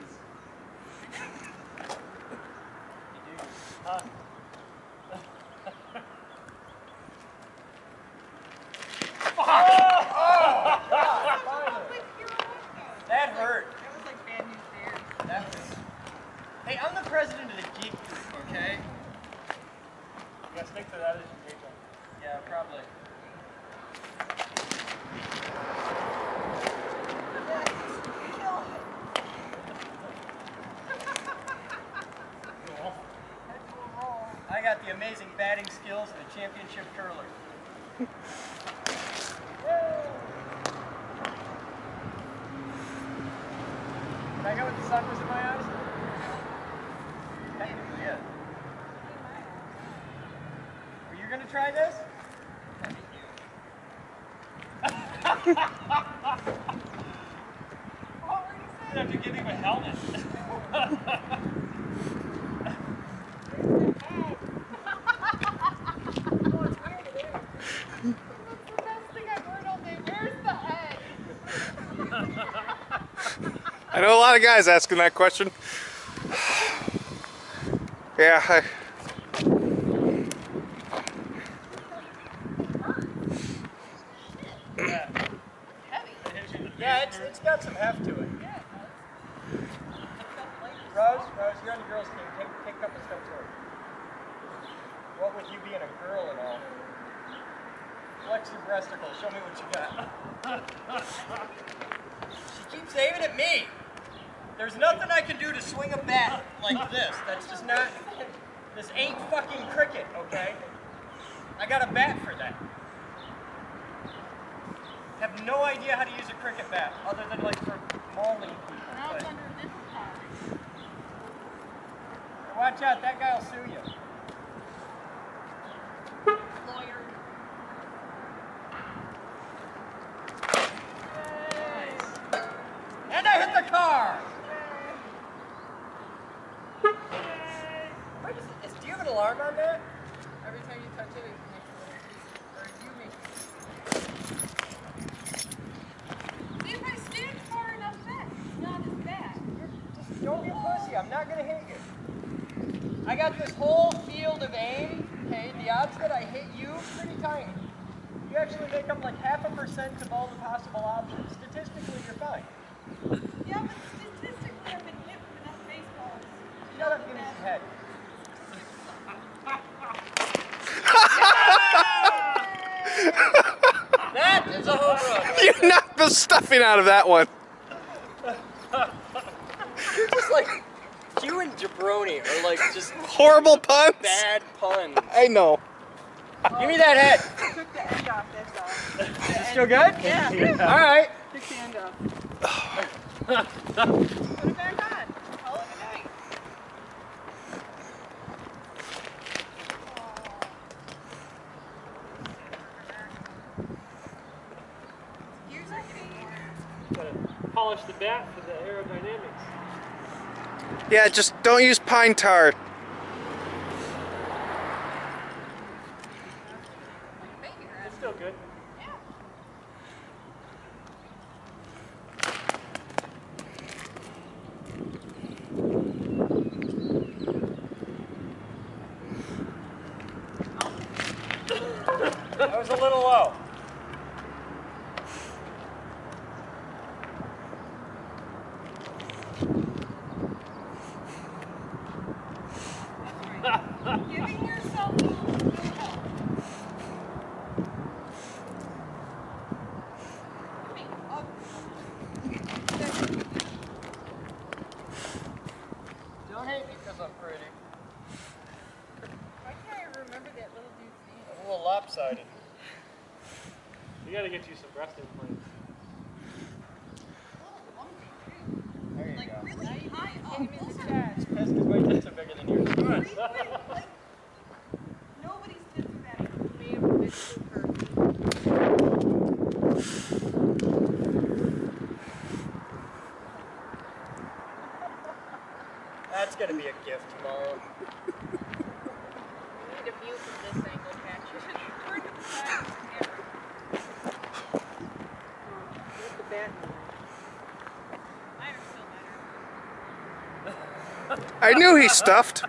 That hurt. That was like bad news bears. That was... Hey, I'm the president of the geek group, okay? You gotta stick to that as your day job. Yeah, probably. I got the amazing batting skills of a championship curler. Can I go with the sun was in my eyes? Technically, yeah. Are you gonna try this? What were you You saying? have to give him a helmet. I know a lot of guys asking that question. Yeah. Yeah, it's got some heft to it. Rose, you're on the girls' team. Take a couple steps forward. What with you being a girl and all? Flex your breasticles. Show me what you got. She keeps aiming at me. There's nothing I can do to swing a bat like this. That's just not... This ain't fucking cricket, okay? I got a bat for that. Have no idea how to use a cricket bat, other than like for mauling people. But... Watch out, that guy will sue you. Lawyer. Nice. And I hit the car! Wait, do you have an alarm on that? Every time you touch it, it makes a little beep. Or you make it. See, if I stand far enough back, it's not as bad. Just don't be a pussy, I'm not gonna hit you. I got this whole field of aim, okay? The odds that I hit you, pretty tiny. You actually make up like 0.5% of all the possible options. Statistically, you're fine. Yeah, but statistically, I've been hit with enough baseballs. Shut up, give me some head. That is a home run. Right You knocked the stuffing out of that one. You're just like, you and Jabroni are like just Horrible puns. bad puns. I know. Give me that head. I took the end off, that's all. Is it still good? Yeah. All right. Took the end off. Put it back on. Call it a night. Gears are getting more. Gotta polish the bat for the aerodynamics. Yeah, just don't use pine tar. It's still good. That was a little low. Giving yourself a little help. Hey, up. Don't hate me because I'm pretty. Why can't I remember that little dude's name? I'm a little lopsided. You gotta get you some breast implants. There you Like go. really high up. Hit him in the chest. That's because my tits are bigger than yours. Come on. Like, nobody's tits are that made of a bit super. That's gonna be a gift tomorrow. We need a view from this angle, Patrick. Turn to the side of the camera. Get the bat. Mine are still better. I knew he stuffed.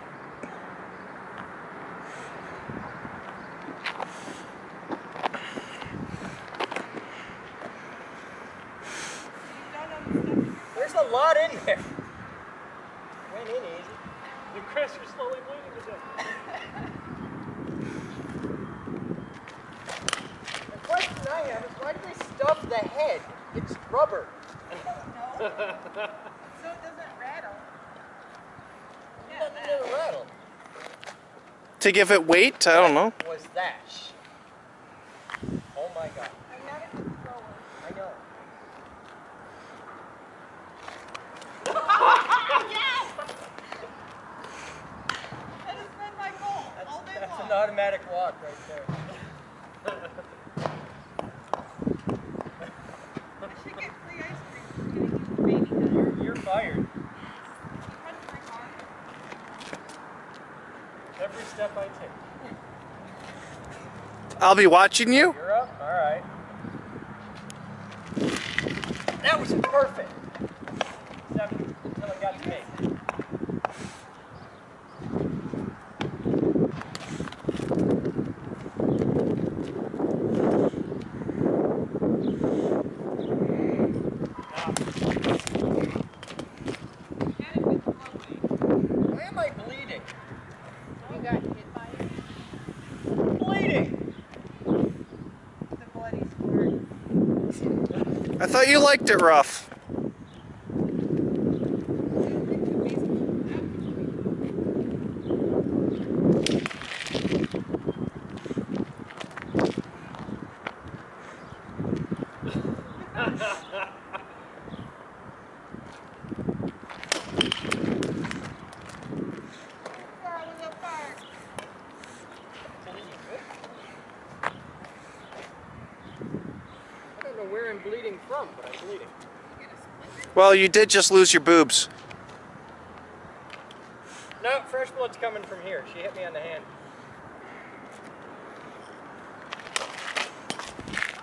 There's a lot in there. Went in easy. You, Chris, you're slowly bleeding to death. The question I have is why do they stuff the head? It's rubber. No. So it doesn't rattle. Yeah, Nothing to rattle. To give it weight? I don't know. Was that? Oh my god. I'm not a good thrower. I know. Yes! That has been my goal all day That's long. an automatic walk right there. I should get free ice cream for getting you the baby done. You're fired. Country hard. Every step I take. I'll be watching you. You're up? Alright. That was perfect. Except until it got to me. Why am I bleeding? You got hit by it. Bleeding! The bloody squirt. I thought you liked it rough. I don't know where I'm bleeding from, but I'm bleeding. Well, you did just lose your boobs. No, fresh blood's coming from here. She hit me on the hand.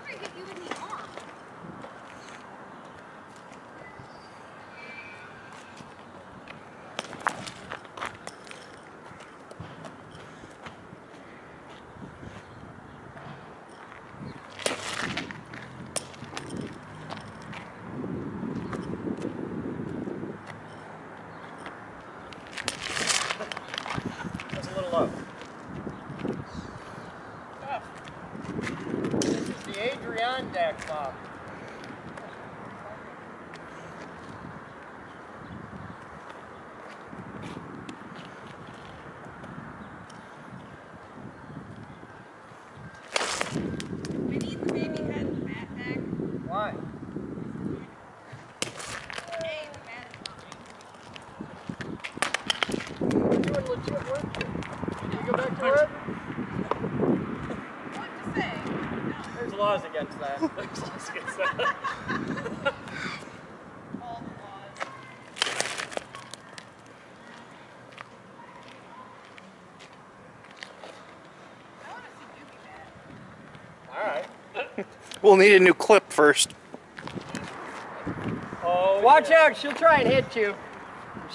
I hit you in the arm. Adirondack mob. We need the baby head and the backpack. Why? Hey, the mat is mine. You're doing legit work here. Can you go back to work? What to say? No. There's laws against that. There's laws against that. All the laws. I want to see Doobie Bat. Alright. We'll need a new clip first. Oh, Watch yeah. out, she'll try and hit you.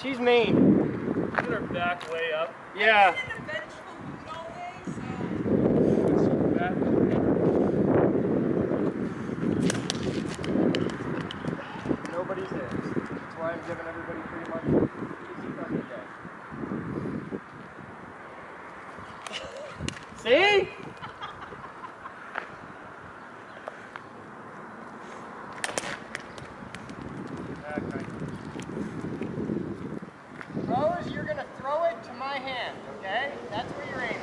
She's mean. Get her back way up. Yeah. I've been in a vengeful mood all day, so. Back. Nobody's is. That's why I'm giving everybody pretty much easy fucking day. See? Rose, you're gonna throw it to my hand, okay? That's where you're aiming.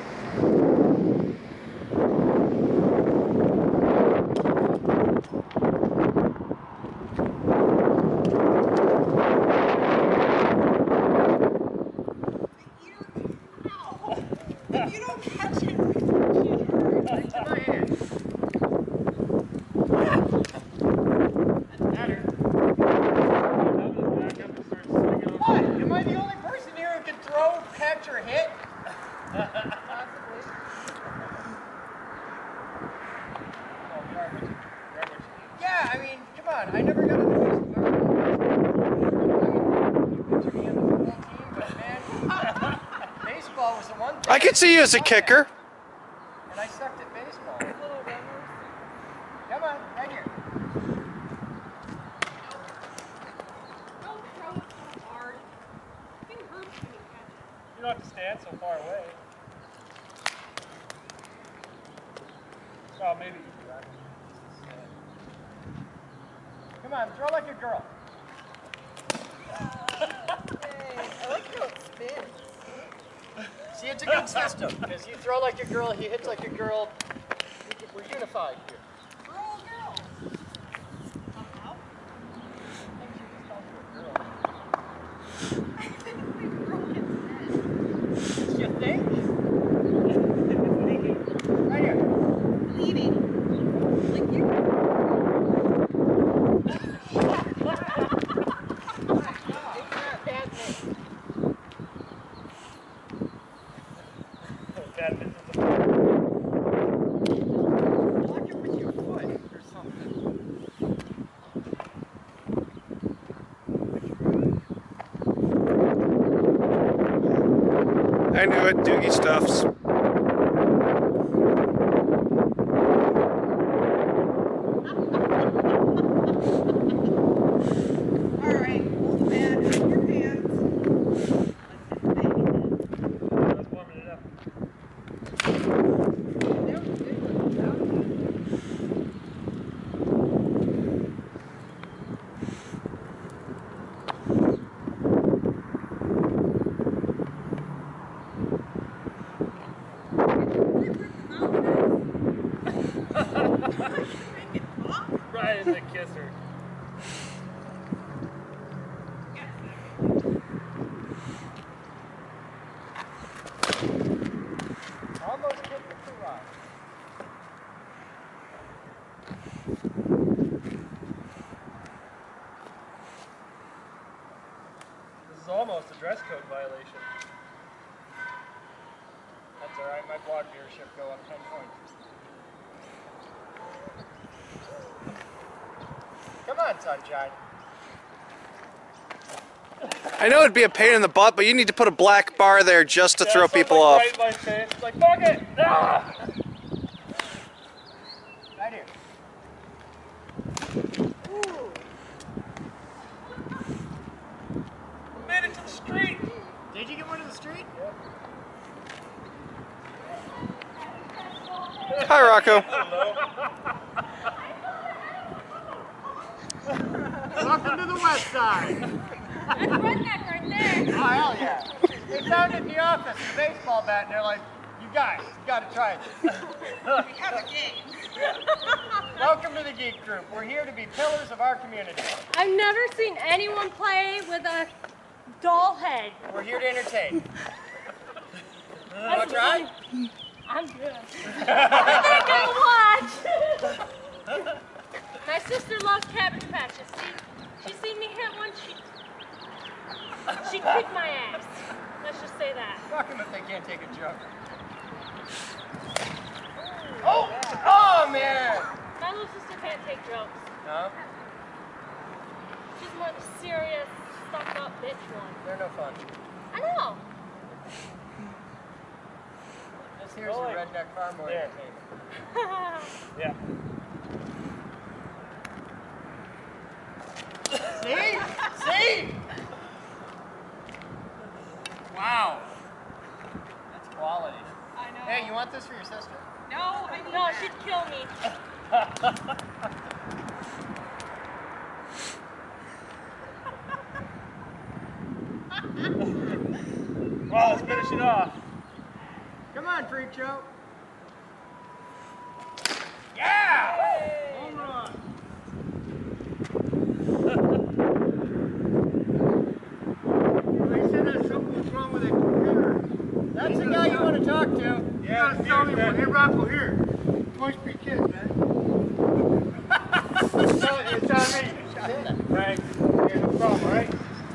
If you don't catch it, Right to my hand. That's better. What? Am I the only person here who can throw, catch, or hit? possibly. Oh, garbage. Garbage. Yeah, I mean, come on. I never got a noise. Picture me on the football team, but man, baseball was the one thing. I could see you as a kicker. And I sucked at baseball. Little runners. Come on, right here. Don't throw it so hard. It hurts when you catch it. You don't have to stand so far away. Oh, maybe you do that. Come on, throw like a girl. Hey, I like how it spins. See, it's a good system. Because you throw like a girl, he hits like a girl. We're unified here. We're all girls. Somehow. I think we broke its head. You think? Right here. Leaving. Like you. It's not bad name. Block it with your foot or something. I knew it, Doogie Stuffs. Alright, hold the mat in your hands. Let's hit the baby head. That's warming it up. That was good without you. Right in the kisser. Almost hit the rock. This is almost a dress code violation. That's alright, my blog viewership go up 10 points. Come on, sunshine. I know it'd be a pain in the butt, but you need to put a black bar there just to throw people off. Right in my face. It's like, fuck it! Ah! Right here. We made it to the street! Did you get one to the street? Hi, Rocco. Hello. Welcome to the West Side. That's redneck right there. Oh, hell yeah. They found it in the office, a baseball bat, and they're like, you guys, you gotta try this. We have a game. Welcome to the Geek Group. We're here to be pillars of our community. I've never seen anyone play with a doll head. We're here to entertain. Want to try? I'm good. I think I'll watch. My sister loves Cabbage Patches. She seen me hit one, she kicked my ass. Let's just say that. Fuck them if they can't take a joke. Oh! Oh, man! My little sister can't take jokes. No? She's more the serious, stuck-up bitch one. They're no fun. I know. This here's a redneck farm boy. Yeah. See? See? Wow. That's quality. I know. Hey, you want this for your sister? No, I need No, that. she'd kill me. Well, let's finish it off. Come on, Freak Show. Yeah! Home run. They said that something was wrong with that computer. That's the guy you want to talk to. Yeah, you gotta tell me one. Hey, Rocco, here. Voice be kids, man. It's on me. Thanks. Yeah, no problem, all right?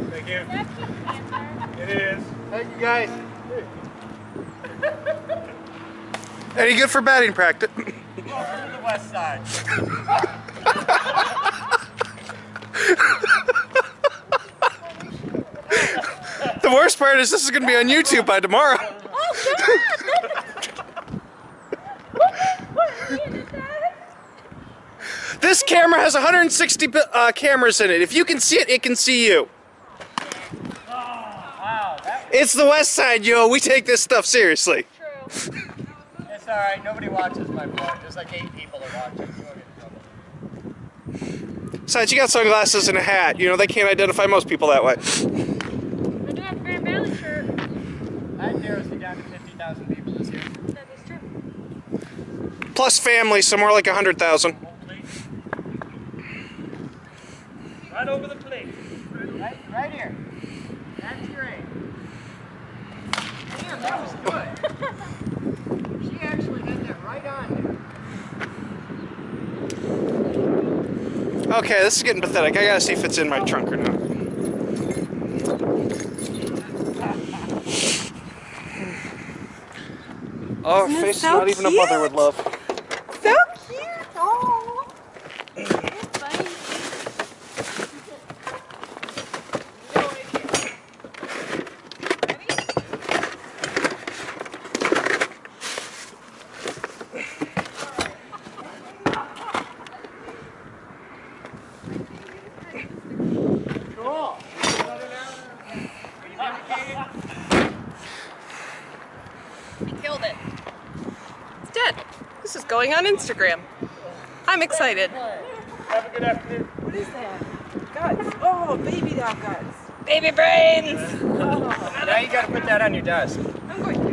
Thank you. That's just cancer. It is. Thank you, guys. Any good for batting practice? Welcome to the West Side. The worst part is this is going to be on YouTube by tomorrow. Oh, God! What is that? This camera has 160 cameras in it. If you can see it, it can see you. Wow, that It's the West Side, yo. We take this stuff seriously. True. it's all right. Nobody watches my vlog. There's like 8 people that watch it. You won't get in trouble. Besides, you got sunglasses and a hat. You know, they can't identify most people that way. I do have a Grand Valley shirt. That narrows you down to 50,000 people this year. That is true. Plus family, so more like 100,000. Right over the plate. Right here. That's great. Damn, that was good. She actually had that right on there. Okay, this is getting pathetic. I gotta see if it's in my trunk or not. Oh, her face is so not even a mother would love. So cute. Oh. Cool. We killed it. It's dead. This is going on Instagram. I'm excited. Have a good afternoon. What is that? Guts. Oh, baby doll guts. Baby brains. Now you gotta put that on your desk. I'm going to.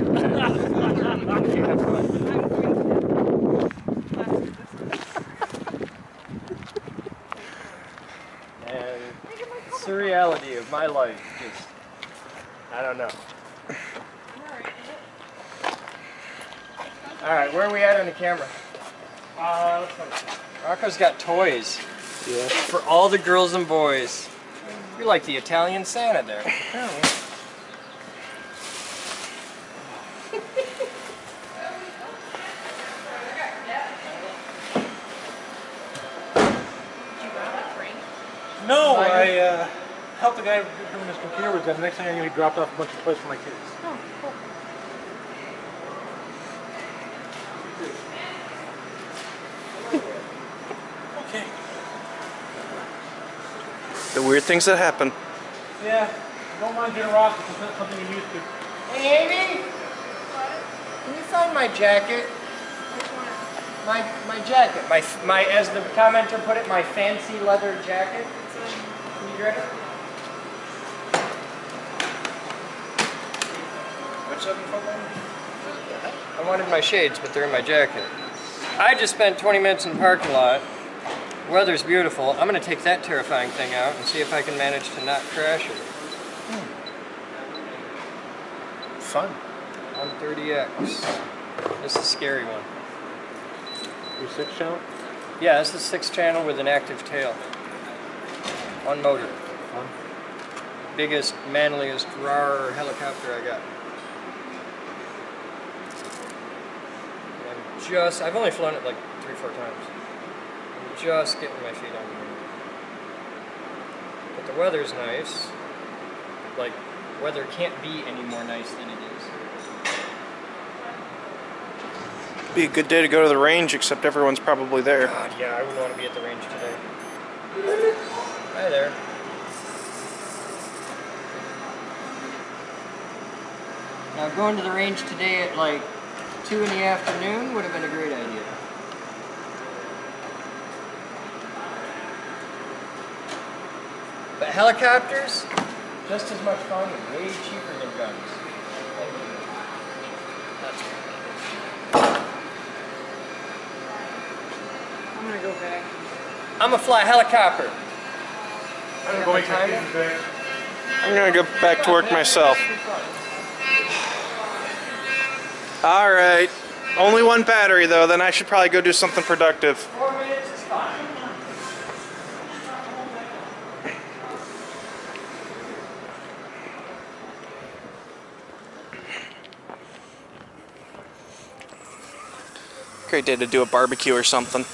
And surreality of my life, just, I don't know. All right, where are we at on the camera? Rocco's got toys. Yeah. For all the girls and boys. You're like the Italian Santa there. No, I helped the guy doing his computer with them. Next thing I knew, he dropped off a bunch of toys for my kids. Okay. The weird things that happen. Yeah, don't mind generosity. It's not something you're used to. Hey, Amy? Can you sign my jacket? My jacket. My as the commenter put it, my fancy leather jacket. What's 7-foot one? I wanted my shades, but they're in my jacket. I just spent 20 minutes in the parking lot. Weather's beautiful. I'm going to take that terrifying thing out and see if I can manage to not crash it. Fun. On 30X. This is a scary one. Your 6 channel? Yeah, this is 6 channel with an active tail. One motor. Fun. Biggest, manliest, rawr helicopter I got. I've only flown it like 3 or 4 times. I'm just getting my feet under it. But the weather's nice. Like, weather can't be any more nice than it is. Be a good day to go to the range, except everyone's probably there. God, yeah, I wouldn't want to be at the range today. Hi there. Now, going to the range today at like 2 in the afternoon would have been a great idea. But helicopters, just as much fun and way cheaper than guns. That's I'm gonna go back. I'm gonna fly a helicopter. I'm going to back. I'm gonna go back to work myself. All right. Only one battery though, then I should probably go do something productive. 4 minutes is fine. Great day to do a barbecue or something.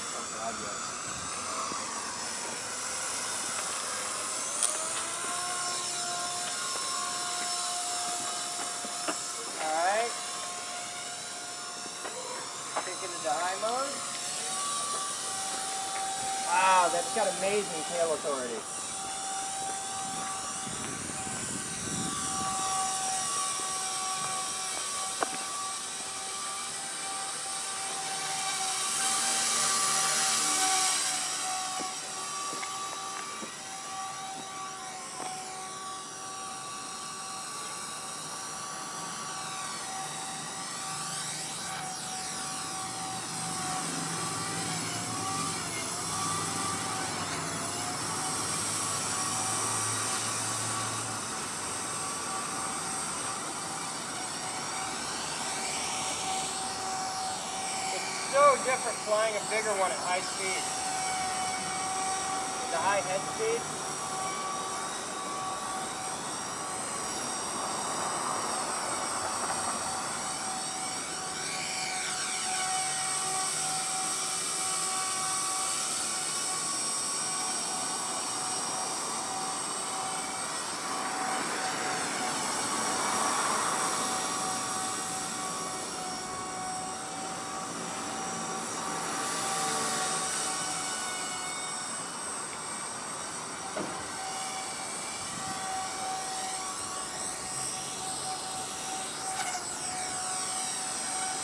Alright. Take it into high mode. Wow, that's got amazing tail authority. So different flying a bigger one at high speed. The high head speed.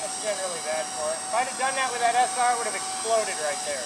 That's done really bad for it. If I'd have done that with that SR, it would have exploded right there.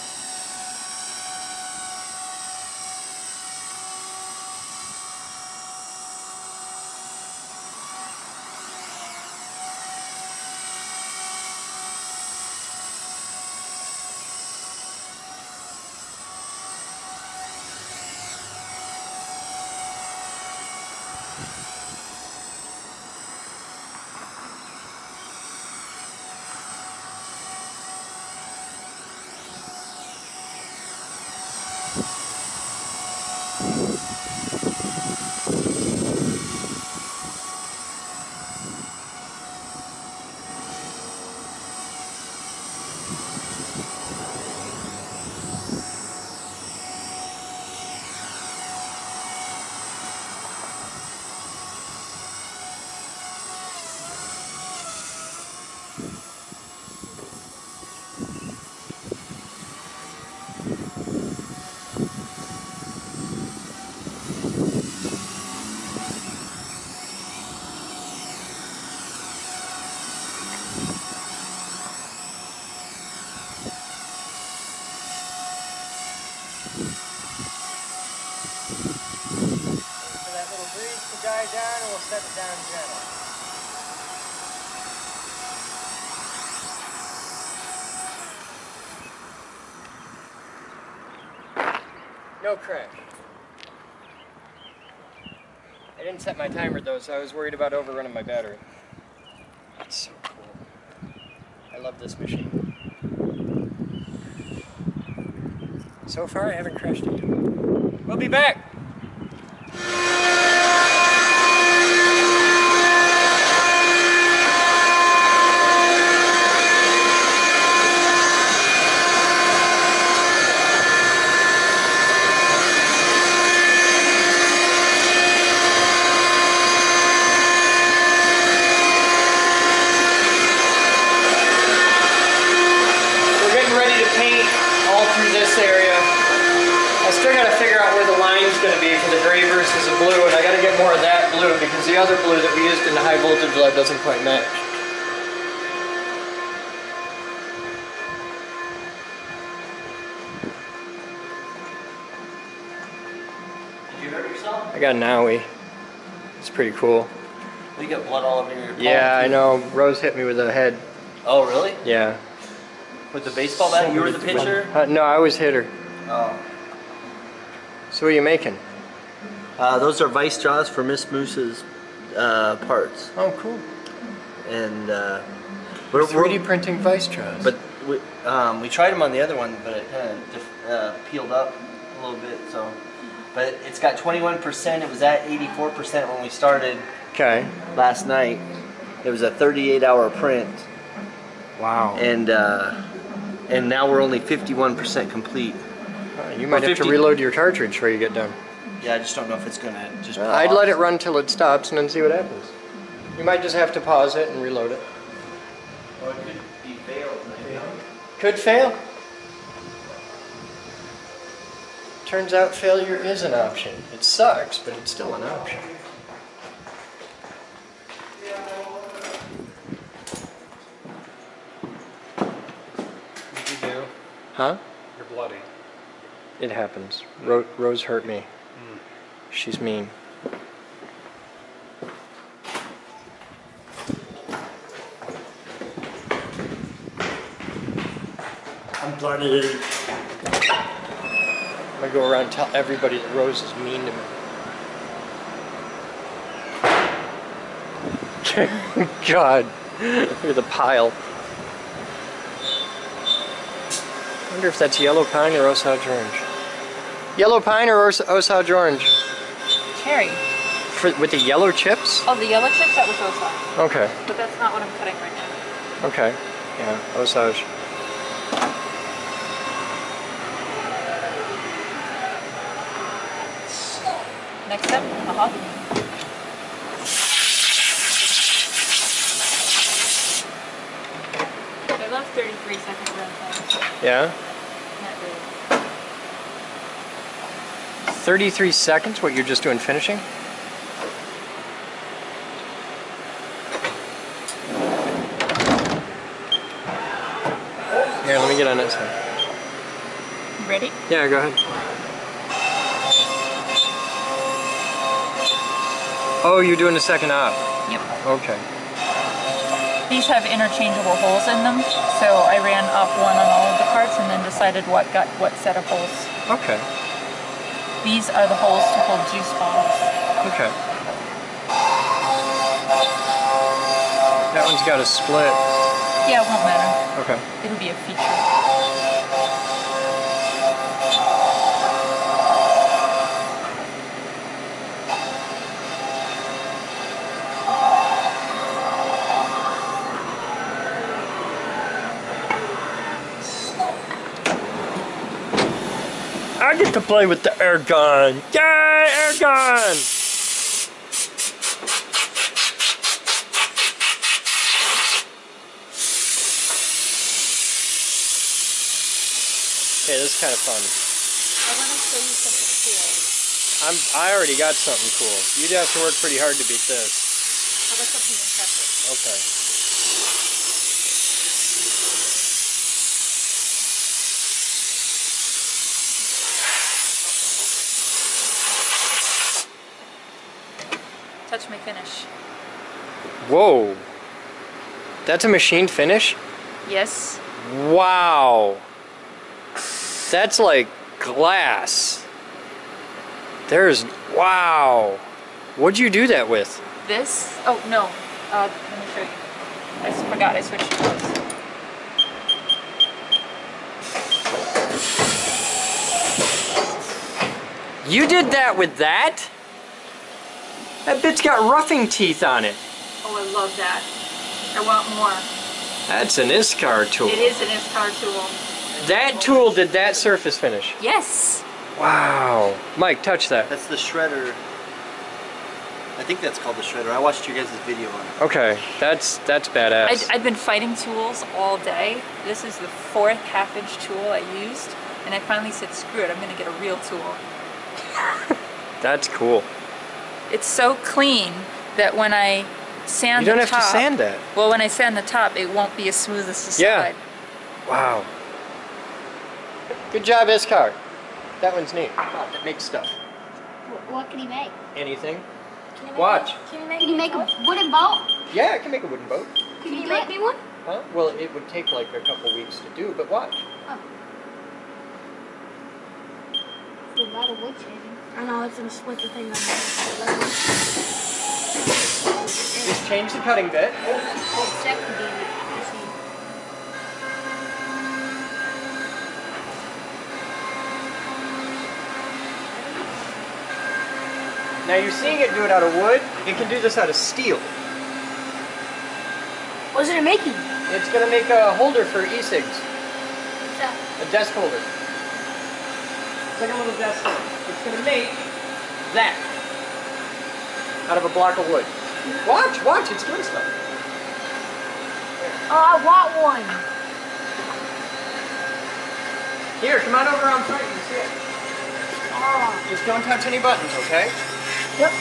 No crash. I didn't set my timer though, so I was worried about overrunning my battery. That's so cool. I love this machine. So far, I haven't crashed it. We'll be back. This area. I still got to figure out where the line's going to be for the gray versus the blue, and I got to get more of that blue because the other blue that we used in the high voltage lab doesn't quite match. Did you hurt yourself? I got an owie. It's pretty cool. You got blood all over your palm. Yeah, I know. Rose hit me with a head. Oh, really? Yeah. With the baseball bat? You were the pitcher? No, I was hitter. Oh. So what are you making? Those are vice jaws for Miss Moose's parts. Oh, cool. And we're 3D printing vice jaws. But we tried them on the other one, but it kind of peeled up a little bit. So, but it's got 21%. It was at 84% when we started. Okay. Last night. It was a 38-hour print. Wow. And now we're only 51% complete. You might have to reload your cartridge before you get done. Yeah, I just don't know if it's gonna just. I'd let it run till it stops and then see what happens. You might just have to pause it and reload it. Or it could be failed. Could fail. Turns out failure is an option. It sucks, but it's still an option. What did you do? Huh? You're bloody. It happens. Rose hurt me. She's mean. I'm bloody. I'm gonna go around and tell everybody that Rose is mean to me. God, look at the pile. I wonder if that's yellow pine or Osage orange. Yellow pine or Osage orange? Cherry. With the yellow chips? Oh, the yellow chips, that was Osage. Okay. But that's not what I'm cutting right now. Okay. Yeah, Osage. Next step, mahogany. I love 33-second run times. Yeah? Not really. 33 seconds? What, you're just doing finishing? Here, let me get on that side. Ready? Yeah, go ahead. Oh, you're doing the second op? Yep. Okay. These have interchangeable holes in them, so I ran op 1 on all of the parts and then decided what got what set of holes. Okay. These are the holes to hold juice bottles. Okay. That one's got a split. Yeah, it won't matter. Okay. It'll be a feature. I get to play with the air gun. Yay, air gun! Okay, this is kind of fun. I want to show you something cool. I already got something cool. You'd have to work pretty hard to beat this. How about something impressive? Okay. Touch my finish. Whoa. That's a machined finish? Yes. Wow. That's like glass. There's, wow. What'd you do that with? This? Oh, no. Let me show you. I forgot I switched tools. You did that with that? That bit's got roughing teeth on it. Oh, I love that. I want more. That's an ISCAR tool. It is an ISCAR tool. That tool did that surface finish. Yes. Wow. Mike, touch that. That's the shredder. I think that's called the shredder. I watched your guys' video on it. Okay, that's badass. I've been fighting tools all day. This is the 4th half-inch tool I used, and I finally said, screw it, I'm gonna get a real tool. That's cool. It's so clean that when I sand the top... You don't have to sand that. Well, when I sand the top, it won't be as smooth as the side. Wow. Good job, ISCAR. That one's neat. Wow, that makes stuff. What can he make? Anything. Can he make Watch. Can he make a wooden boat? Yeah, I can make a wooden boat. Can you make me one? Huh? Well, it would take like a couple weeks to do, but watch. Oh. It's a lot of wood shaving. I know, it's gonna split the thing on Just change the cutting bit. Now you're seeing it do it out of wood. It can do this out of steel. What's it making? It's going to make a holder for e-cigs. What's that? A desk holder. It's like a little desk holder. It's going to make that out of a block of wood. Watch, it's doing stuff. Oh, I want one. Here, come on over on front and see it. Oh. Just don't touch any buttons, okay? Yep.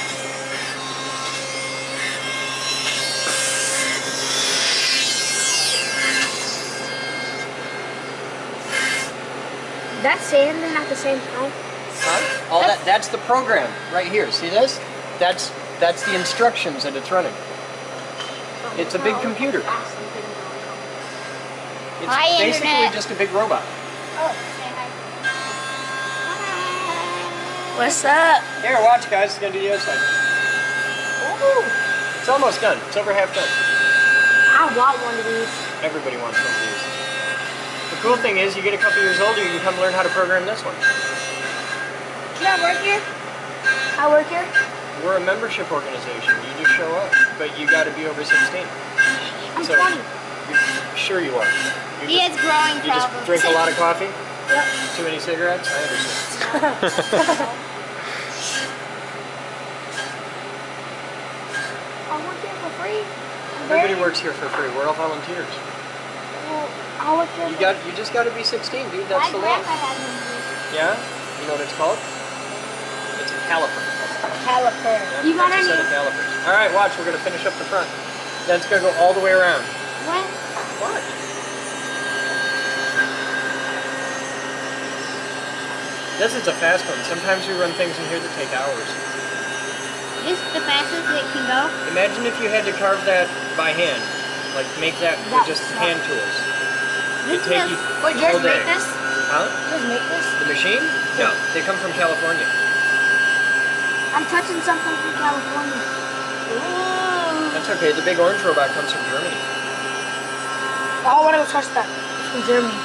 That's sanding at the same time. Huh? That's the program right here. See this? That's the instructions that it's running. It's a big computer. It's Hi, basically Internet. just a big robot. Oh, say hi. What's up? Here, watch, guys. It's gonna do the other side. Ooh. It's almost done. It's over half done. I want one of these. Everybody wants one of these. The cool thing is, you get a couple years older, you can come learn how to program this one. Can I work here? I work here? We're a membership organization. You just show up, but you got to be over 16. I'm so, 20. Sure you are. He has growing You just problems. drink a lot of coffee? Yep. Too many cigarettes? I understand. I work here for free. Everybody works here for free. We're all volunteers. Well, I work here You just got to be 16, dude. That's the law. My grandpa had one of these. Yeah? You know what it's called? It's a caliper. Caliper. Yeah, You got that's a set any? of calipers. All right, watch. We're going to finish up the front. That's going to go all the way around. What? Watch. This is a fast one. Sometimes we run things in here that take hours. This is the fastest it can go? Imagine if you had to carve that by hand. Like, make that with just hand tools. It'd take you Wait, all yours day. make this? Huh? Yours make this? The machine? No. They come from California. I'm touching something from California. Ooh. That's okay. The big orange robot comes from Germany. I want to touch that. It's from Germany.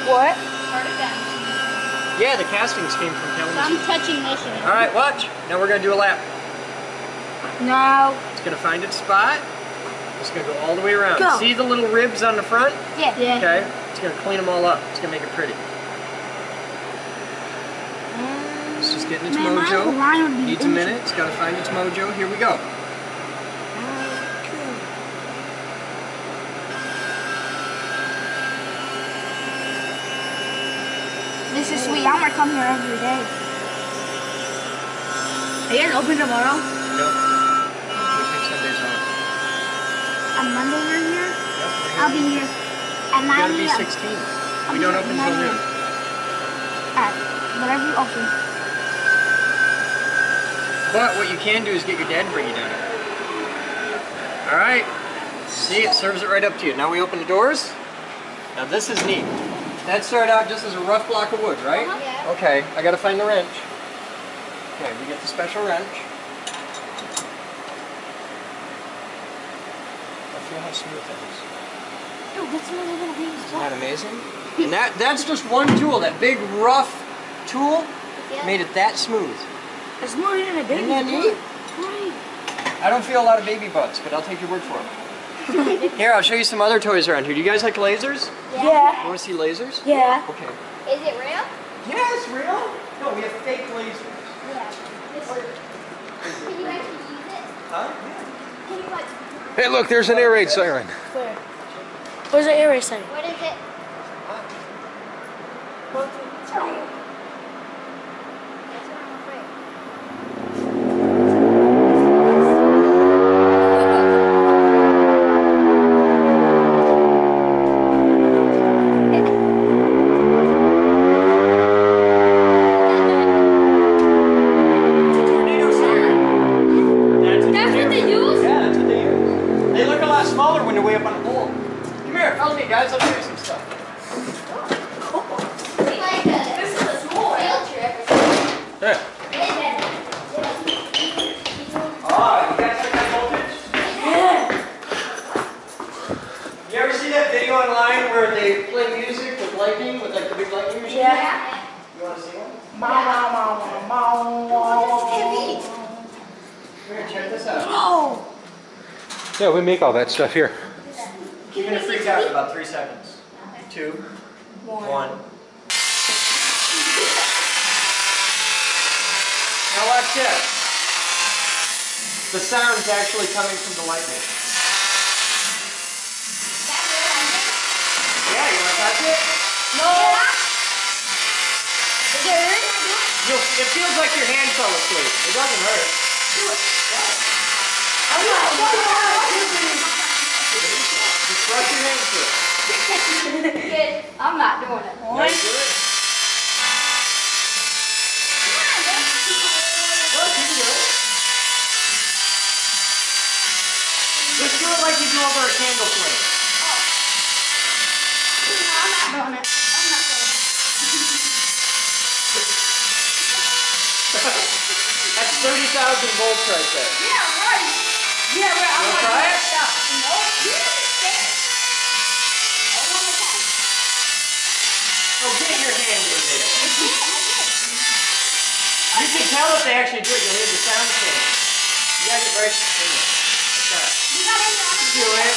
What? Part of that. Yeah, the castings came from So I'm Kalamazoo. touching this. All right, watch. Now we're going to do a lap. No. It's going to find its spot. It's going to go all the way around. Go. See the little ribs on the front? Yeah. Yeah. Okay. It's going to clean them all up. It's going to make it pretty. It's just getting its Man, mojo. my line would be Needs a minute. It's got to find its mojo. Here we go. This is sweet. I'm gonna come here every day. Are you guys open tomorrow? No. We take Sundays off. On Monday you're here? Yep, I'll be here at 9 You gotta be a.m. 16. I'll We be don't here open at till 9 noon. At whatever you open. But what you can do is get your dad to bring you down here. All right. See, it serves it right up to you. Now we open the doors. Now this is neat. That started out just as a rough block of wood, right? Yeah. Okay, I gotta find the wrench. Okay, we get the special wrench. I feel how smooth that is. Oh, that's another little baby. Isn't that amazing? And that's just one tool. That big rough tool made it that smooth. It's more than a baby. Isn't that neat? Right. I don't feel a lot of baby butts, but I'll take your word for it. Here, I'll show you some other toys around here. Do you guys like lasers? Yeah. You want to see lasers? Yeah. Okay. Is it real? Yeah, it's real. No, we have fake lasers. Yeah. Can you actually use it? Huh? Can you like... Hey, look, there's an air raid siren. Where? Where's the air raid sign? What is it? It's right here. That's what I'm afraid. Tornado siren. That's what they use? Yeah, that's what they use. They look a lot smaller when they're way up on the pole. Come here, follow me, guys. I'll show you some stuff. This is a school field trip or something. Yeah. Oh, you guys like that voltage? Yeah. You ever see that video online where they play music with lightning, with like the big lightning machine? Yeah. You want to see one? Heavy. Come here, check this out. Oh. Yeah, we make all that stuff here. You're going to freak out in about 3 seconds. 2, 1. Now watch this. The sound's actually coming from the lightning. Yeah, you want to touch it? No. Is it hurt? It feels like your hand fell asleep. It doesn't hurt. Do it. Just brush your hands through it. Good. I'm not doing it. Now you do it? Look, you can do it. Just do it like you do over a candle flame. I'm not doing it. I'm not doing it. That's 30,000 volts right there. Yeah, right. Yeah, right. You want to try it? No. Oh, get your hand in there. You can tell if they actually do it. You'll hear the sound change. You gotta get right in there. Like that. You got any other Do it.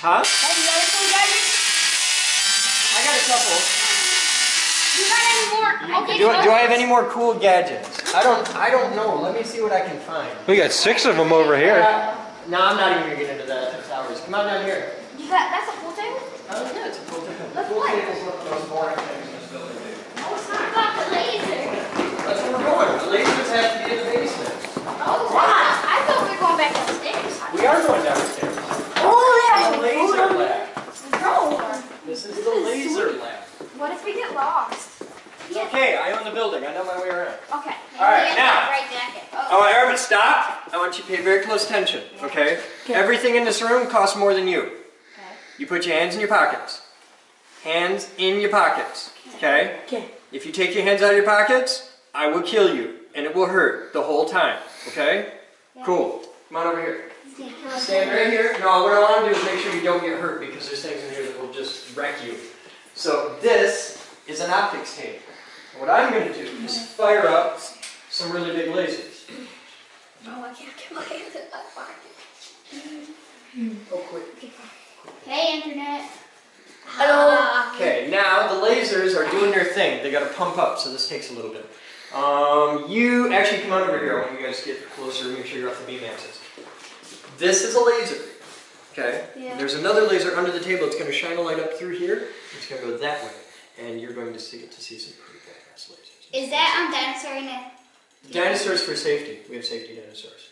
Huh? Any other food gadgets? I got a couple. You got any more? Do I have any more cool gadgets? I don't know. Let me see what I can find. We got 6 of them over here. No, I'm not even gonna get into that. It takes hours. Come on down here. You got, that's a pool table? Oh yeah, it's a pool table. Let's Pool play. table's one of the most boring things in this building. Oh, it's not about the laser. That's where we're going. The lasers have to be in the basement. Oh, wow. I thought we were going back upstairs. We are going downstairs. Oh, This is the laser lab. No. This is the laser lab. What if we get lost? It's okay. I own the building. I know my way around. Okay. All right, now. Right jacket. I want everyone to stop. I want you to pay very close attention, okay? Everything in this room costs more than you. You put your hands in your pockets. Hands in your pockets, okay? If you take your hands out of your pockets, I will kill you, and it will hurt the whole time, okay? Cool. Come on over here. Stand right here. No, what I want to do is make sure you don't get hurt because there's things in here that will just wreck you. So this is an optics tape. What I'm going to do is fire up some really big lasers. Oh, I can't get my hands in that pocket. Oh, quick. Hey, internet. Hello. Okay, now the lasers are doing their thing. They got to pump up, so this takes a little bit. You actually come on over here. I want you guys to get closer and make sure you're off the beam axis. This is a laser. Okay? Yeah. There's another laser under the table. It's going to shine a light up through here. It's going to go that way. And you're going to see some pretty badass lasers. Is that dinosaur in it? Dinosaurs for safety. We have safety dinosaurs.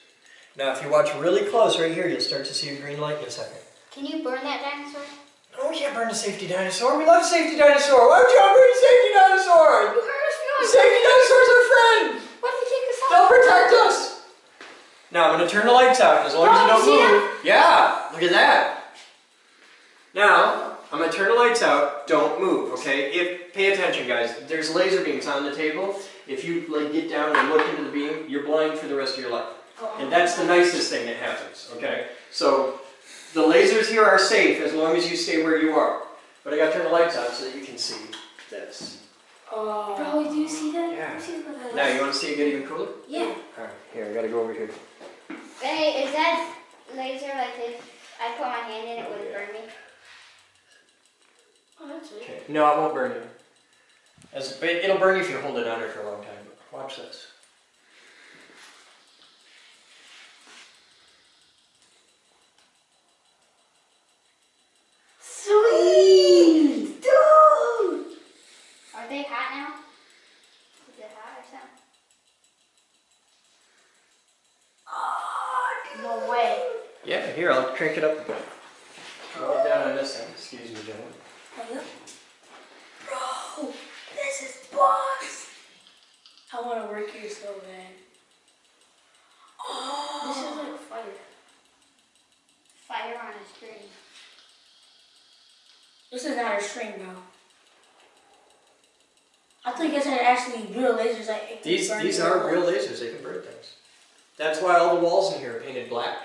Now, if you watch really close right here, you'll start to see a green light in a second. Can you burn that dinosaur? Oh, we can't burn a safety dinosaur. We love safety dinosaur. Why would you burn a safety dinosaur? You hurt us feelings. Safety dinosaurs are friends. What if we take this They'll off? protect us. Now, I'm going to turn the lights out. As long as you don't see move. Yeah, look at that. Now, I'm gonna turn the lights out. Don't move, okay? Pay attention, guys. There's laser beams on the table. If you like get down and look into the beam, you're blind for the rest of your life. And that's the nicest thing that happens, okay? So the lasers here are safe as long as you stay where you are. But I gotta turn the lights on so that you can see this. Bro, do you see that? Yeah. You see what Now you wanna see it get even cooler? Yeah. Alright, here, I gotta go over here. Hey, is that laser like if I put my hand in it, would it burn me? Oh, that's weird. Okay. No, it won't burn you. But it'll burn you if you hold it under for a long time. Watch this. Sweet! Dude! Are they hot now? Is it hot or something? Oh, no way. Yeah, here, I'll crank it up a bit. Roll it down on this end. Excuse me, gentlemen. Bro, this is boss. I want to work here so bad. Oh, this is like fire. Fire on a string. This is not a string, bro. I thought you guys had actually real lasers. Like These are real lasers. They can burn things. That's why all the walls in here are painted black.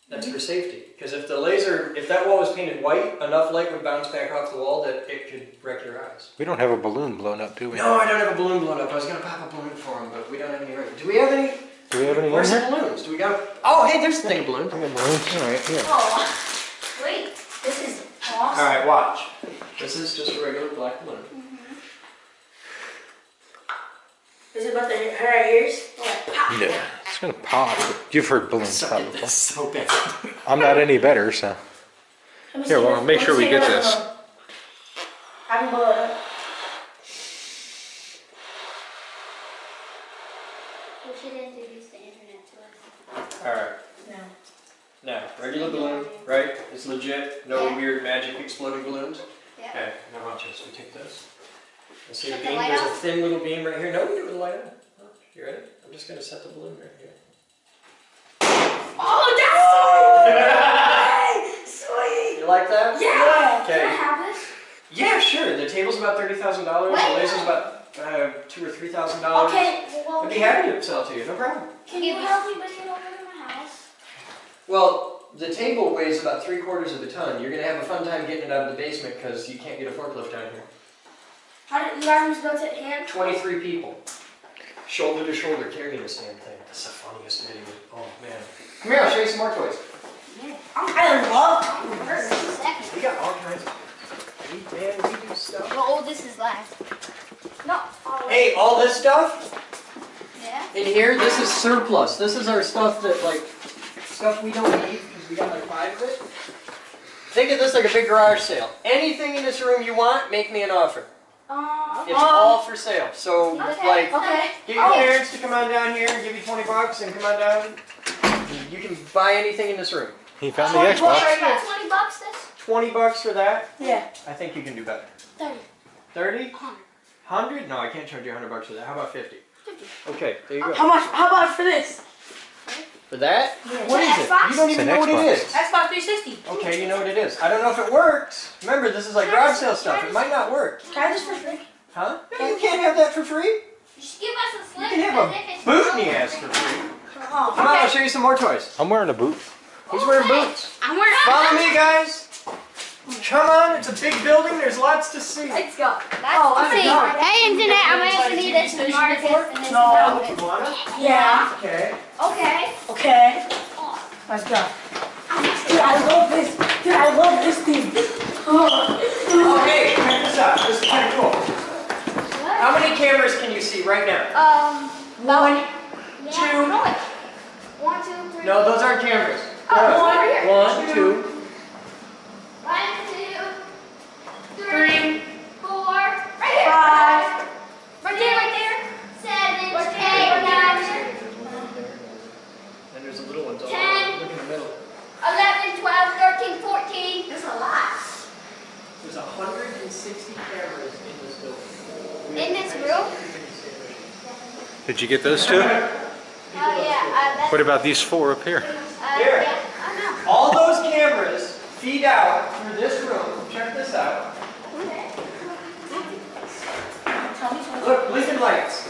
That's for safety. Because if that wall was painted white, enough light would bounce back off the wall that it could wreck your eyes. We don't have a balloon blown up, do we? No, I don't have a balloon blown up. I was going to pop a balloon for him, but we don't have any right. Do we have any? Do we have any Where's in the here? balloons? Do we got? Oh, hey, there's the thing of balloons. We got balloons. All right, here. Oh, wait. This is awesome. All right, watch. This is just a regular black balloon. Is it about to hurt our ears? Like, pop. Yeah, it's gonna pop. You've heard balloons pop before. That's so bad. I'm not any better, so. Here, well, make sure we get this. I can blow it up. We should introduce the internet to us. All right. No. Now, regular balloon, right? It's legit. No Yeah. weird magic exploding balloons. Yeah. Okay, now watch this. We take this. You see the Set the beam? light There's a off? thin little beam right here. No, we do it with the light on. You ready? I'm just going to set the balloon right here. Oh, that's so sweet! You like that? Yeah! Okay. Can I have this? Yeah, sure. The table's about $30,000. The laser's about $2,000 or $3,000. Okay, well, I'd be happy to sell it to you. No problem. can you help me bring it over to my house? Well, the table weighs about 3/4 of a ton. You're going to have a fun time getting it out of the basement because you can't get a forklift down here. How did you guys built it hand? 23 people. Shoulder to shoulder carrying this damn thing. That's the funniest video. Oh, man. Come here, I'll show you some more toys. I love We got all kinds of we do stuff. How old this is last? No. Hey, all this stuff Yeah? in here, this is surplus. This is our stuff that, like, stuff we don't need because we got like 5 of it. Think of this like a big garage sale. Anything in this room you want, make me an offer. It's all for sale. So, like, get your parents to come on down here and give you $20 and come on down. You can buy anything in this room. He found the Xbox. $20 this? $20 for that? Yeah. I think you can do better. 30. 30? 100? No, I can't charge you $100 for that. How about 50? 50. Okay, there you go. How much? How about for this? For that? Yeah. What is it? You don't even know what it is. Xbox 360. Okay, you know what it is. I don't know if it works. Remember, this is like garage sale stuff. It might not work. Can I have this for free? Huh? No, you can't have that for free. You should give us a You slip. can have a boot in the ass for free. Oh, Come on, I'll show you some more toys. I'm wearing a boot. Who's wearing boots? I'm wearing Follow me, guys. Come on, it's a big building. There's lots to see. Let's go. Let's see. Hey, internet, I'm going to need this to Marcus and this No, you wanna? Yeah. Okay. Okay. Okay. Let's go. Dude, I love this. Dude, I love this thing. Oh, hey, check this out. This is kind of cool. How many cameras can you see right now? 1, 2. 1, 2, 3. No, those aren't cameras. Over here. 1, 2. 1, 2, 3, 4. Right here. 5. Right there, right there. 7, 8, 9. And there's the little ones all 10. Look in the middle. 11, 12, 13, 14. There's a lot. There's 160 cameras in this building. In this room? Did you get those two? Yeah. What about these 4 up here? Here. Yeah. I know. All those cameras feed out through this room. Check this this out. Look, blinking lights.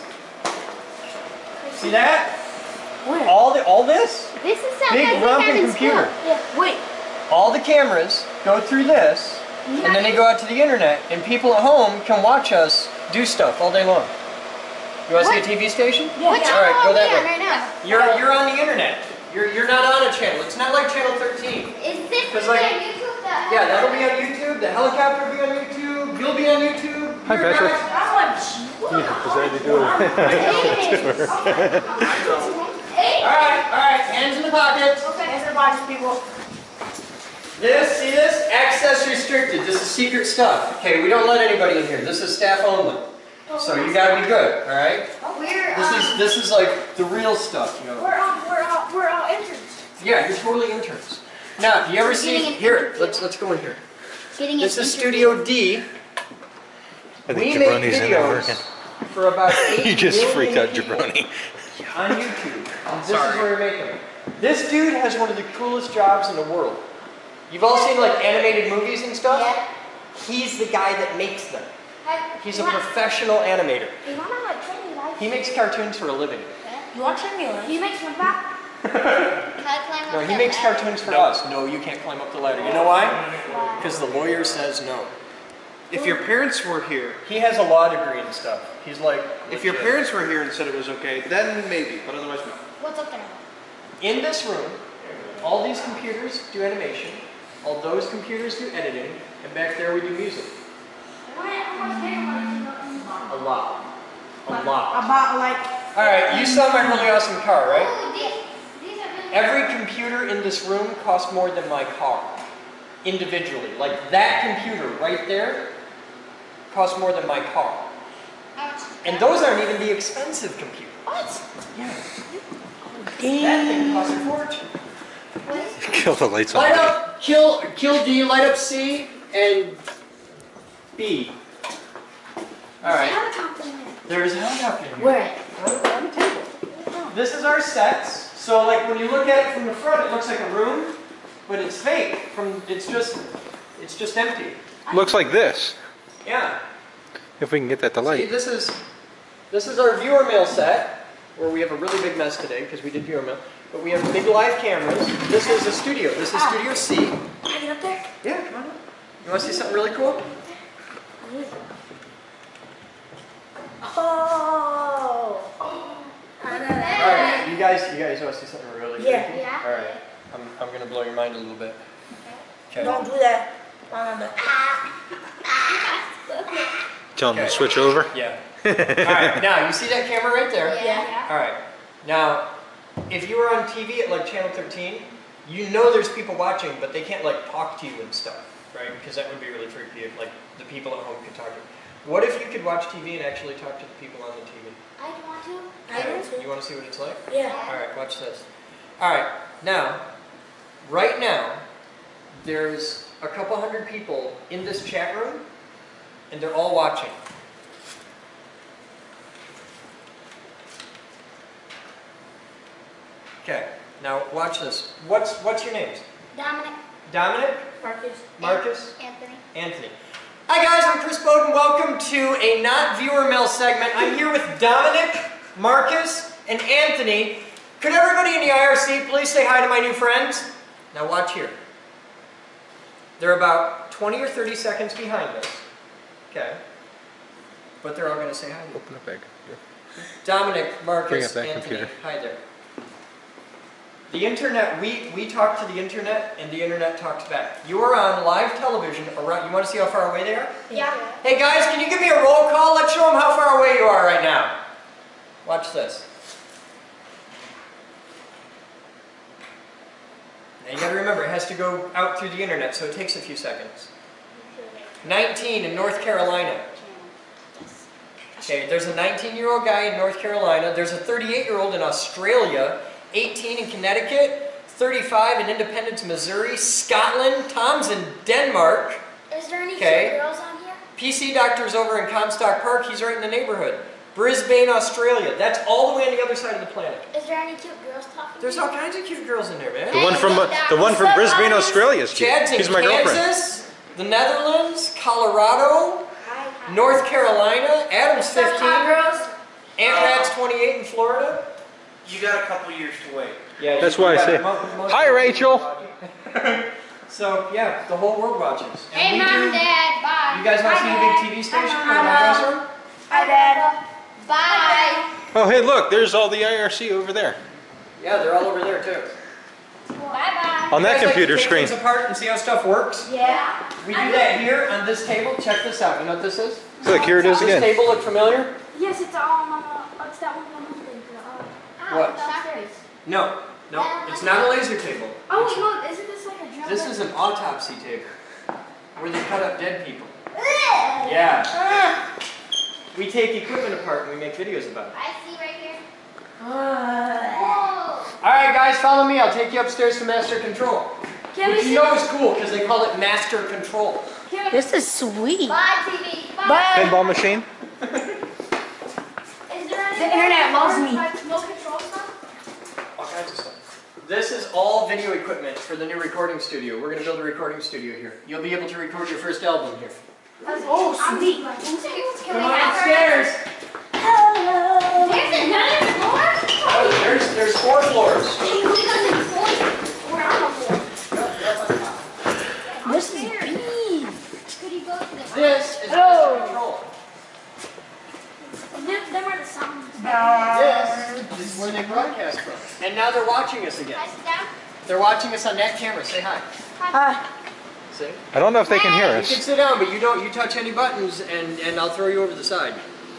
See that? Where? All this? This is something big like we romping have in computer. school. Yeah. Wait. All the cameras go through this, and then they go out to the internet, and people at home can watch us do stuff all day long. You want to see a TV station? Yeah. What All right, go that way. right now? You're on the internet. You're not on a channel. It's not like Channel 13. Is this Because on like, YouTube? yeah, that'll be on YouTube. The helicopter will be on YouTube. You'll be on YouTube. Hi, Patrick. All right, hands in the pockets. Okay. Hands in the pockets, people. See this? Access restricted. This is secret stuff. Okay, we don't let anybody in here. This is staff only. So you gotta be good, all right? This is like the real stuff, you know. We're all interns. Yeah, you're totally interns. Now, do you ever see here? Let's go in here. This is Studio D. I think we make Jabroni's in there videos working. for about 8 You just million freaked out people Jabroni. on YouTube. And this is where we make them. This dude has one of the coolest jobs in the world. You've all seen like animated movies and stuff? Yeah. He's the guy that makes them. He's a professional animator. You wanna like train me live? He makes cartoons for a living. You want to train me live? Do you make SpongeBob? Can I climb up No, he that makes ladder? cartoons for us. No, you can't climb up the ladder. You know why? Because the lawyer says no. If your parents were here, He has a law degree and stuff. He's like, if your parents were here and said it was okay, then maybe, but otherwise no. What's up there? in this room, all these computers do animation, all those computers do editing, and back there we do music. A lot. A lot. About like... Alright, you saw my really awesome car, right? Oh, these are really Every computer in this room costs more than my car. Individually. Like that computer right there costs more than my car. And those aren't even the expensive computers. What? Yeah. That thing costs a fortune. Kill the lights on. Light up, kill D, light up C, and B. Alright. There's a helicopter in here. Where? On the table. This is our sets. So like when you look at it from the front, it looks like a room, but it's fake. It's just empty. Looks like this. Yeah. If we can get that to See, light. this is our viewer mail set, where we have a really big mess today because we did viewer mail. But we have big live cameras. This is a studio. This is Studio C. Can I get up there? Yeah, come on up. You want to see something really cool? Oh. Alright, you guys want to see something really cool? Yeah. Alright, I'm going to blow your mind a little bit. Okay. Don't do that. Tell them to switch over. Yeah. Alright, now you see that camera right there? Yeah. Alright, now if you were on TV at like Channel 13, you know there's people watching, but they can't like talk to you and stuff, right? Because that would be really freaky if like the people at home could talk to you. What if you could watch TV and actually talk to the people on the TV? I want to. You want to see what it's like? Yeah. Alright, watch this. Alright, now, right now, there's a couple hundred people in this chat room, and they're all watching. Okay, now watch this. What's your names? Dominic. Dominic? Marcus. Anthony. Hi guys, I'm Chris Boden. Welcome to a not viewer mail segment. I'm here with Dominic, Marcus, and Anthony. Could everybody in the IRC please say hi to my new friends? Now watch here. They're about 20 or 30 seconds behind us. Okay. But they're all going to say hi to you. Open up bag. Dominic, Bring Marcus, up that Anthony. computer. Hi there. The internet, we talk to the internet, and the internet talks back. You are on live television around, you want to see how far away they are? Yeah. Hey guys, can you give me a roll call? Let's show them how far away you are right now. Watch this. Now you gotta remember, it has to go out through the internet, so it takes a few seconds. 19 in North Carolina. Okay, there's a 19-year-old guy in North Carolina. There's a 38-year-old in Australia. 18 in Connecticut, 35 in Independence, Missouri, Scotland, Tom's in Denmark. Is there any cute girls on here? PC Doctor's over in Comstock Park, he's right in the neighborhood. Brisbane, Australia, that's all the way on the other side of the planet. Is there any cute girls talking? There's all kinds of cute girls in there, man. The one from Brisbane, Australia is cute. Chad's in He's my girlfriend. Kansas, the Netherlands, Colorado, North Carolina, Adam's 15, Aunt Rat's 28 in Florida. You got a couple years to wait. Yeah, That's why I say, hi, Rachel. So, yeah, the whole world watches. And Hey, Mom, Dad, bye. You guys want to see the big TV station in my dressing room? Hi, Dad. Bye. Oh, hey, look, there's all the IRC over there. Yeah, they're all over there, too. Bye-bye. On that You guys computer like to take screen. things apart and see how stuff works? Yeah. We do that here on this table. Check this out. You know what this is? Look, here it is Does this again. table look familiar? Yes, it's that one thing. What? Downstairs. No. No, it's not a laser table. Oh, wait, no, isn't this like a drum? This is an autopsy table where they cut up dead people. Yeah. We take equipment apart and we make videos about it. I see right here. All right, guys, follow me. I'll take you upstairs to Master Control. Which you know is cool because they call it Master Control. This is sweet. Bye, TV. Bye. Pinball machine. Is there any The internet loves me. no control stuff? All kinds of stuff. This is all video equipment for the new recording studio. We're going to build a recording studio here. You'll be able to record your first album here. Oh, sweet. Come on upstairs. There's another floor? Oh, there's 4 floors. We're on the floor. This is big. Could you go to the This is Master Control. Them are the sounds. This is where they broadcast from. And now they're watching us again. Can I sit down? They're watching us on that camera. Say hi. Hi. See? I don't know if they can hear You us. can sit down, but you touch any buttons and I'll throw you over the side.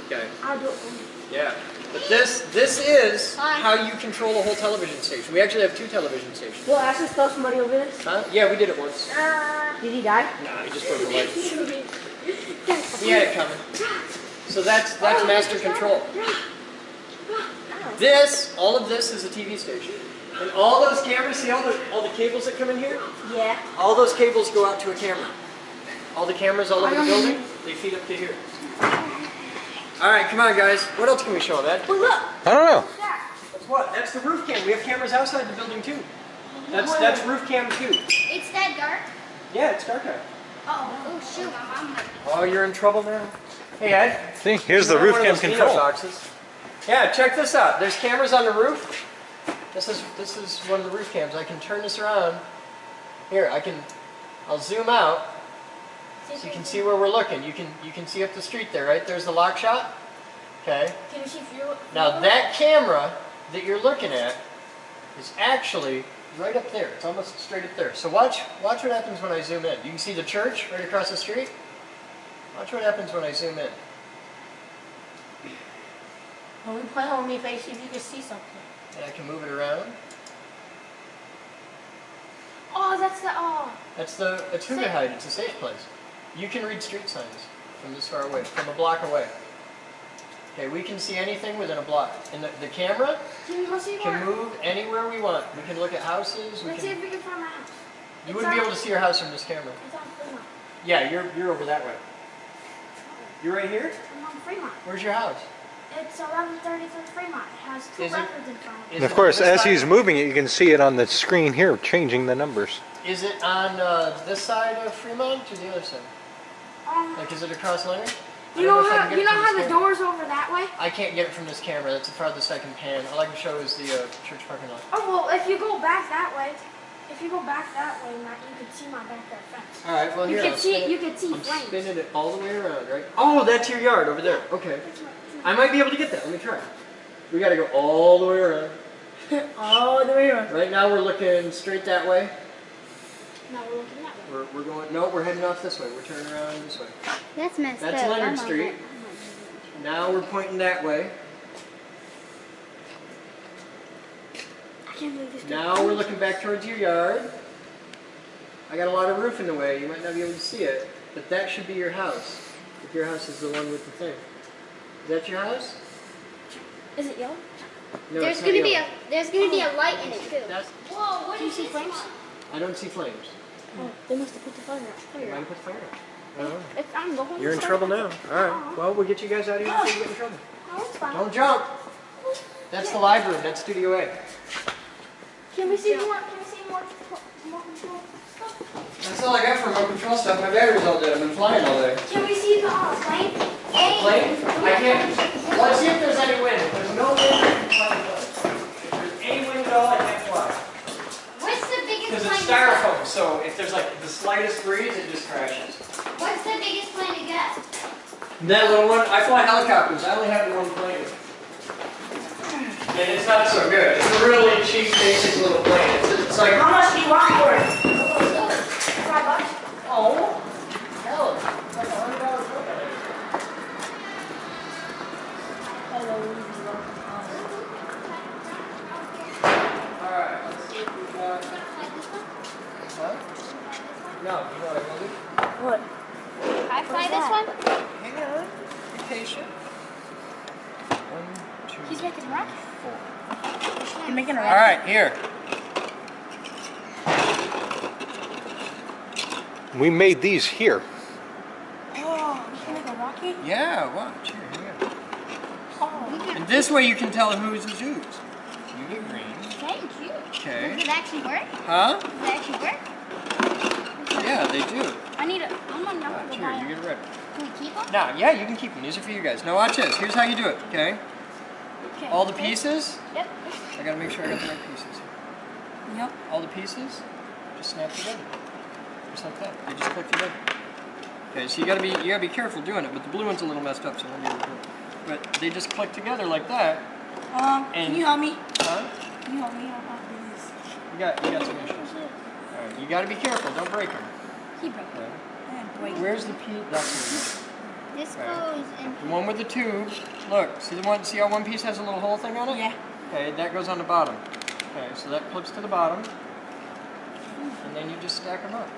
Okay. I'll do it for you. Yeah. But this is how you control a whole television station. We actually have 2 television stations. Will Ashley throw somebody over this? Huh? Yeah, we did it once. Did he die? Nah, he just broke the light. We had it coming. So that's Master Control. All of this is a TV station. And all those cameras, see all the cables that come in here? Yeah. All those cables go out to a camera. All the cameras all over the building, they feed up to here. All right, come on, guys. What else can we show them, Ed? Well, look. I don't know. That's what? That's the roof cam. We have cameras outside the building too. That's roof cam 2. It's that dark? Yeah, it's dark out. Oh shoot, my mom might. Oh, you're in trouble now. Hey, Ed. See, here's the You're roof one of cam those Nino control. boxes. Yeah, check this out. There's cameras on the roof. This is one of the roof cams. I can turn this around. Here, I'll zoom out so you can see where we're looking. You can see up the street there, right? There's the lock shot. Okay. Can you see fuel? Now that camera that you're looking at is actually right up there. It's almost straight up there. So watch what happens when I zoom in. You can see the church right across the street. Watch what happens when I zoom in. When we play home, me face, see if you can see something. And I can move it around. Oh, that's the, It's Hugahide. It's a safe place. You can read street signs from this far away, from a block away. Okay, we can see anything within a block. And the camera can move anywhere we want. We can look at houses. Let's see if we can find my house. You wouldn't be able to see your house from this camera. It's on Fremont. Yeah, you're over that way. You're right here? I'm on Fremont. Where's your house? It's 1133 Fremont. It has 2 Is it- records in front of it. And of course, as he's moving it, you can see it on the screen here, changing the numbers. Is it on this side of Fremont or the other side? Like, is it across Leonard? You know how the door's over that way? I can't get it from this camera. That's the farthest I can pan. All I can show is the church parking lot. Oh, well, if you go back that way, Matt, you can see my backyard fence. All right, well, You here, can see I'm flames. spinning it all the way around, right? Oh, that's your yard over there. Okay. I might be able to get that. Let me try. We got to go all the way around. All the way around. Right now, we're looking straight that way. Now we're looking that way. We're going, no, we're heading off this way. We're turning around this way. That's messed That's up. Leonard Street. Now we're pointing that way. I can't believe this. Now we're looking back towards your yard. I got a lot of roof in the way. You might not be able to see it, but that should be your house. If your house is the one with the thing. Is that your house? Is it yellow? No, There's it's not gonna be yellow. there's gonna be a light in it too. Whoa, what do you see flames? I don't see flames. Oh, they must have put the fire out. Why do you put fire out? I don't know. I'm going You're in trouble now. All right. Well, we'll get you guys out of here before you get in trouble. No, it's fine. Don't jump. That's the live room. That's Studio A. Can we see more? Can we see more control stuff? That's all I got for remote control stuff. My battery's all dead. I've been flying all day. Can we see the plane? Plane? I can't. Let's see if there's any wind. If there's no wind, I can fly the plane. If there's any wind at all, I can't fly. What's the biggest Because plane it's to get? styrofoam, so if there's like the slightest breeze, it just crashes. What's the biggest plane to get? That little one, I fly helicopters. I only have the one plane. And it's not so good. It's a really cheap, basic little plane. It's like, How much do you want for it? $5. oh, hell, it's like $100 worth. Alright, let's see if we got. Huh? No, you know what I will do? What? Can I fly this one? Hang on. Be patient. 1, 2, He's making a rocket. 4. You're making a rocket? Alright, here. We made these here. Oh, you can make a rocket? Yeah, watch. Here you go. Oh. And this way you can tell whose is whose. You get green. Thank you. Okay. Does it actually work? Huh? Does it actually work? Yeah, they do. I'm on number Watch, to here, buy you it. get a red. Can we keep them? Now, yeah, you can keep them. These are for you guys. Now watch this. Here's how you do it, okay? Okay. All the pieces. Yep. I gotta make sure I got the right pieces. Yep. All the pieces just snap together. Just like that. They just click together. Okay, so you gotta be careful doing it, but the blue one's a little messed up, so I won't be able to do it. But they just click together like that. Can you help me? Huh? Can you help me? I'll do this. You got some issues. Alright, you gotta be careful, don't break them. He broke it. Okay. Where's the piece? That's This Right. goes in. the one with the tube. Look, see how one piece has a little hole thing on it? Yeah. Okay, that goes on the bottom. Okay, so that clips to the bottom. And then you just stack them up.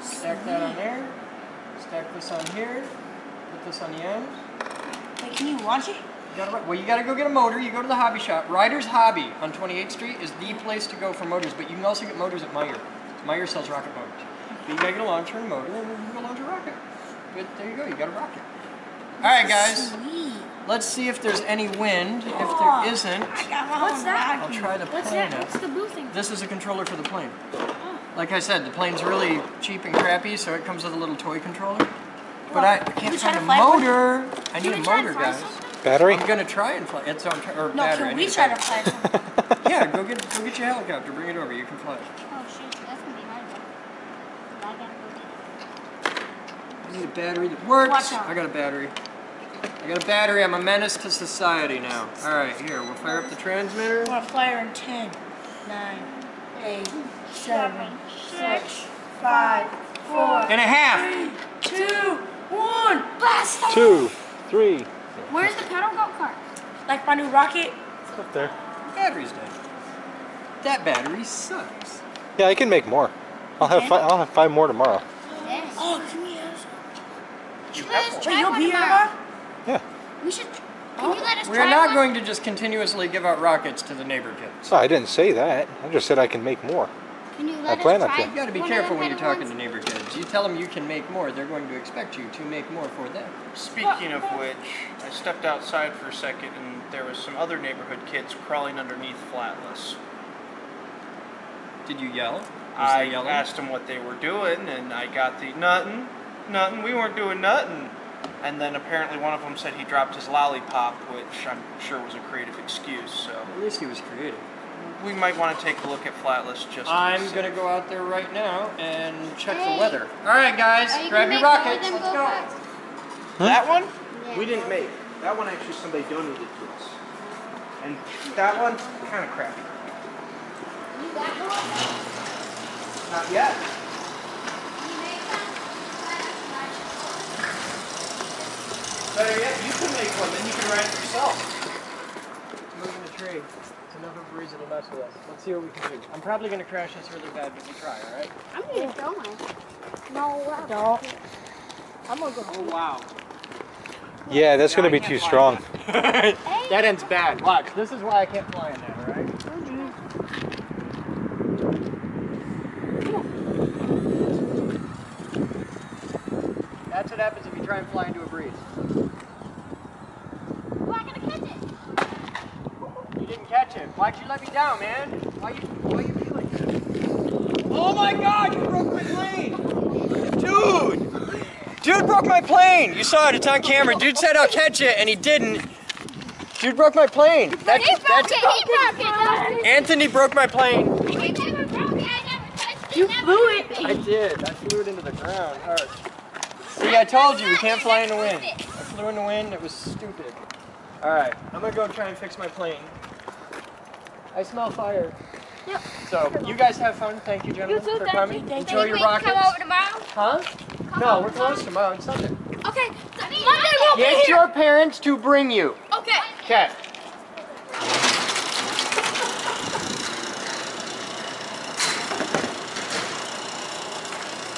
Stack that on there. Stack this on here. Put this on the end. Wait, can you launch it? You gotta go get a motor. You go to the hobby shop. Ryder's Hobby on 28th Street is the place to go for motors, but you can also get motors at Meyer. Meyer sells rocket motors. But you gotta get a launcher and a motor, and you can launch a rocket. But there you go, you got a rocket. Alright guys, Sweet. let's see if there's any wind. If there isn't, I got my What's own that? I'll rocket. try to What's plan that? it. What's the blue thing? This is a controller for the plane. Like I said, the plane's really cheap and crappy, so it comes with a little toy controller. But I can't find a motor. I need a motor, guys. Battery? I'm gonna try and fly. It's on or No, battery. can we try to fly something? Yeah, go get your helicopter. Bring it over. You can fly it. Oh shoot, that's gonna be hard though. I gotta go get it. I need a battery that works. Watch out. I got a battery. I got a battery. I'm a menace to society now. All right, here. We'll fire up the transmitter. I want to fly her in 10, 9, 8, 7, 6, 5, 4, And a half. 3, 2, 1, blast off! 2, 3. Where's the pedal go kart? Like my new rocket? It's up there. Battery's dead. That battery sucks. Yeah, I can make more. I'll have 5 more tomorrow. Yes. Oh, can we have some? You let us Wait, try you'll one be here tomorrow. tomorrow? Yeah. We should. Can you let us We're try not one? going to just continuously give out rockets to the neighbor kids. Oh, I didn't say that. I just said I can make more. Can you I let plan us on try? to. You got to be one careful of when the you're pedal talking to neighbor kids. You tell them you can make more, they're going to expect you to make more for them. Speaking of which, I stepped outside for a second and there was some other neighborhood kids crawling underneath Flatless. Did you yell? I asked them what they were doing and I got the nothing, we weren't doing nothing. And then apparently one of them said he dropped his lollipop, which I'm sure was a creative excuse, so. At least he was creative. We might want to take a look at Flatless just to I'm see. going to go out there right now and check the weather. All right, guys, grab your rockets. Let's go. That one? Yeah. We didn't make. That one actually somebody donated to us. And that one, kind of crappy. You got one? Not yet. You made Better yet, you can make one, then you can ride it yourself. Moving the tree. It's enough of a reason to mess with us. Let's see what we can do. I'm probably going to crash this really bad, but we'll try, all right? I'm gonna throw mine. No, don't. I'm gonna go. Oh, wow. Yeah, that's going to be too strong. That end's bad. Watch. This is why I can't fly in that, all right? That's what happens if you try and fly into a breeze. We're not gonna catch it. You didn't catch it. Why'd you let me down, man? Why you be like this? Oh my God, you broke my plane! Dude! Dude broke my plane! You saw it, it's on camera. Dude said I'll catch it, and he didn't. Dude broke my plane. He broke it. Anthony broke my plane. He never broke it. I never touched it. You flew it. I did. I flew it into the ground hard. See, I told you, we can't fly in the wind. I flew in the wind, it was stupid. Alright, I'm gonna go try and fix my plane. I smell fire. Yep. So, you guys have fun. Thank you, gentlemen, for coming. Enjoy your rockets. Come over tomorrow? Huh? No, we're closed tomorrow. It's Sunday. Okay. Monday won't be Get here. your parents to bring you. Okay. Okay.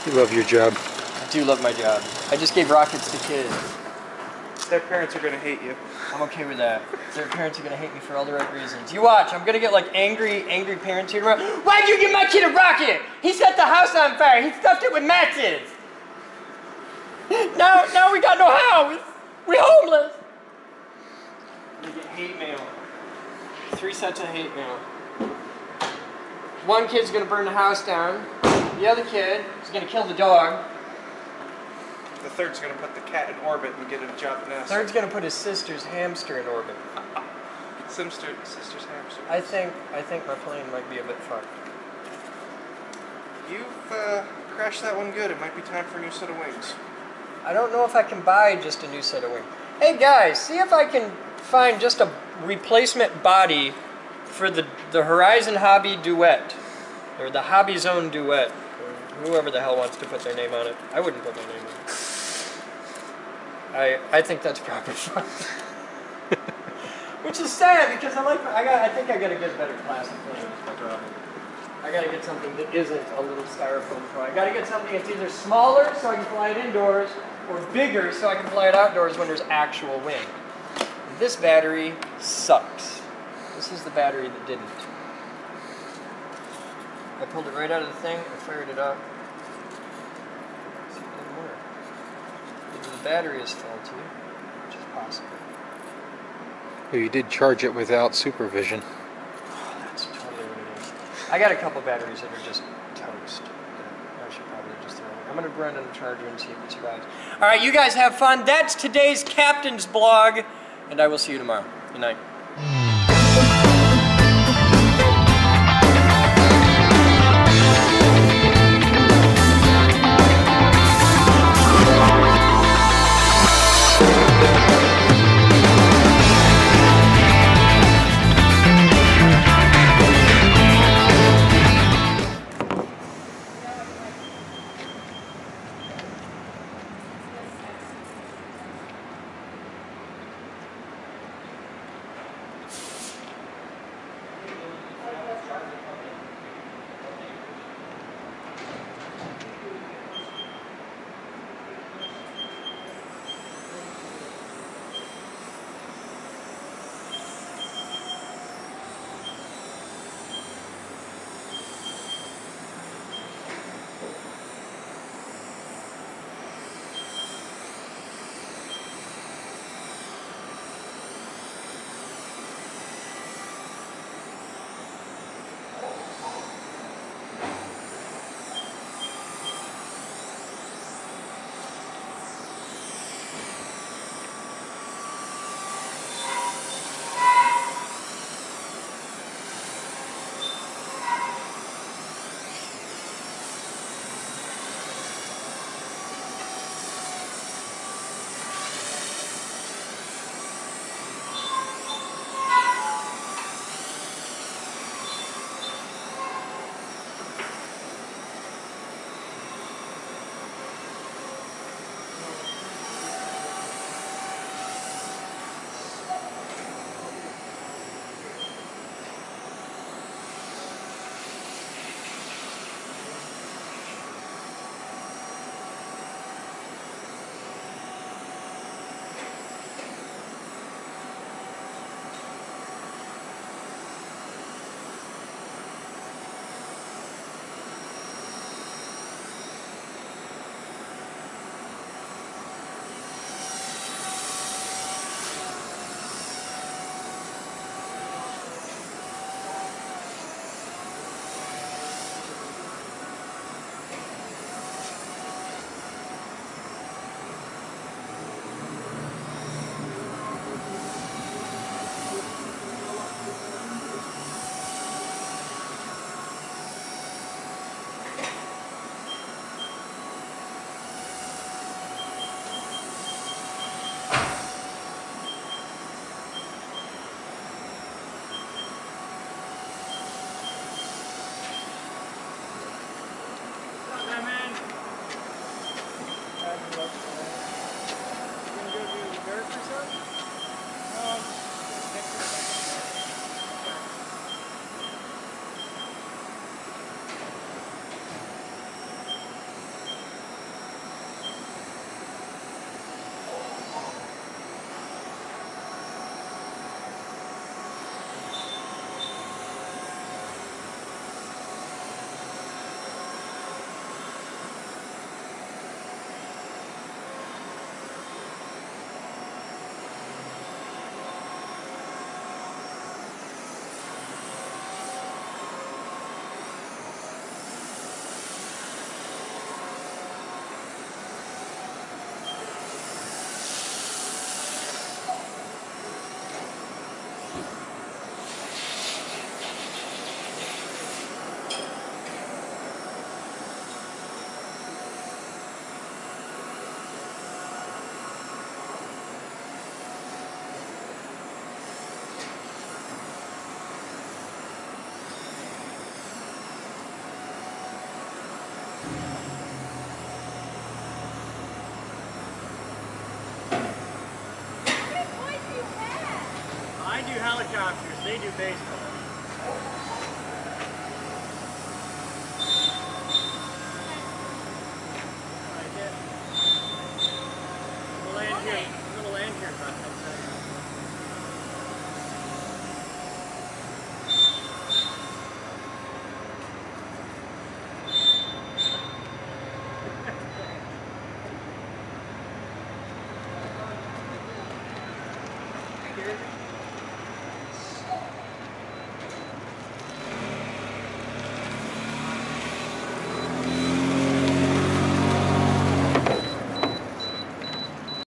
You love your job. I do love my job. I just gave rockets to kids. Their parents are gonna hate you. I'm okay with that. Their parents are gonna hate me for all the right reasons. You watch, I'm gonna get like angry parents here tomorrow. Why'd you give my kid a rocket? He set the house on fire. He stuffed it with matches. Now we got no house. We homeless. I'm gonna get hate mail. 3 sets of hate mail. One kid's gonna burn the house down. The other kid is gonna kill the dog. The third's gonna put the cat in orbit and get a job nest. Third's gonna put his sister's hamster in orbit. Sister's hamster. I think my plane might be a bit fucked. You've crashed that one good. It might be time for a new set of wings. I don't know if I can buy just a new set of wings. Hey guys, see if I can find just a replacement body for the Horizon Hobby Duet. Or the Hobby Zone Duet. Or whoever the hell wants to put their name on it. I wouldn't put my name on it. I think that's proper fun. Which is sad because I think I gotta get a better plastic plane. That's my problem. I gotta get something that isn't a little styrofoam toy. I gotta get something that's either smaller so I can fly it indoors, or bigger so I can fly it outdoors when there's actual wind. This battery sucks. This is the battery that didn't. I pulled it right out of the thing, I fired it up. See, it didn't work. Either the battery is faulty, which is possible. Well, you did charge it without supervision. Oh, that's totally what it is. I got a couple batteries that are just toast. I should probably just throw them. I'm going to run on the charger and see if it survives. All right, you guys have fun. That's today's Captain's Blog, and I will see you tomorrow. Good night. I do helicopters, they do baseball. I'm gonna land here in about 10 seconds. Here.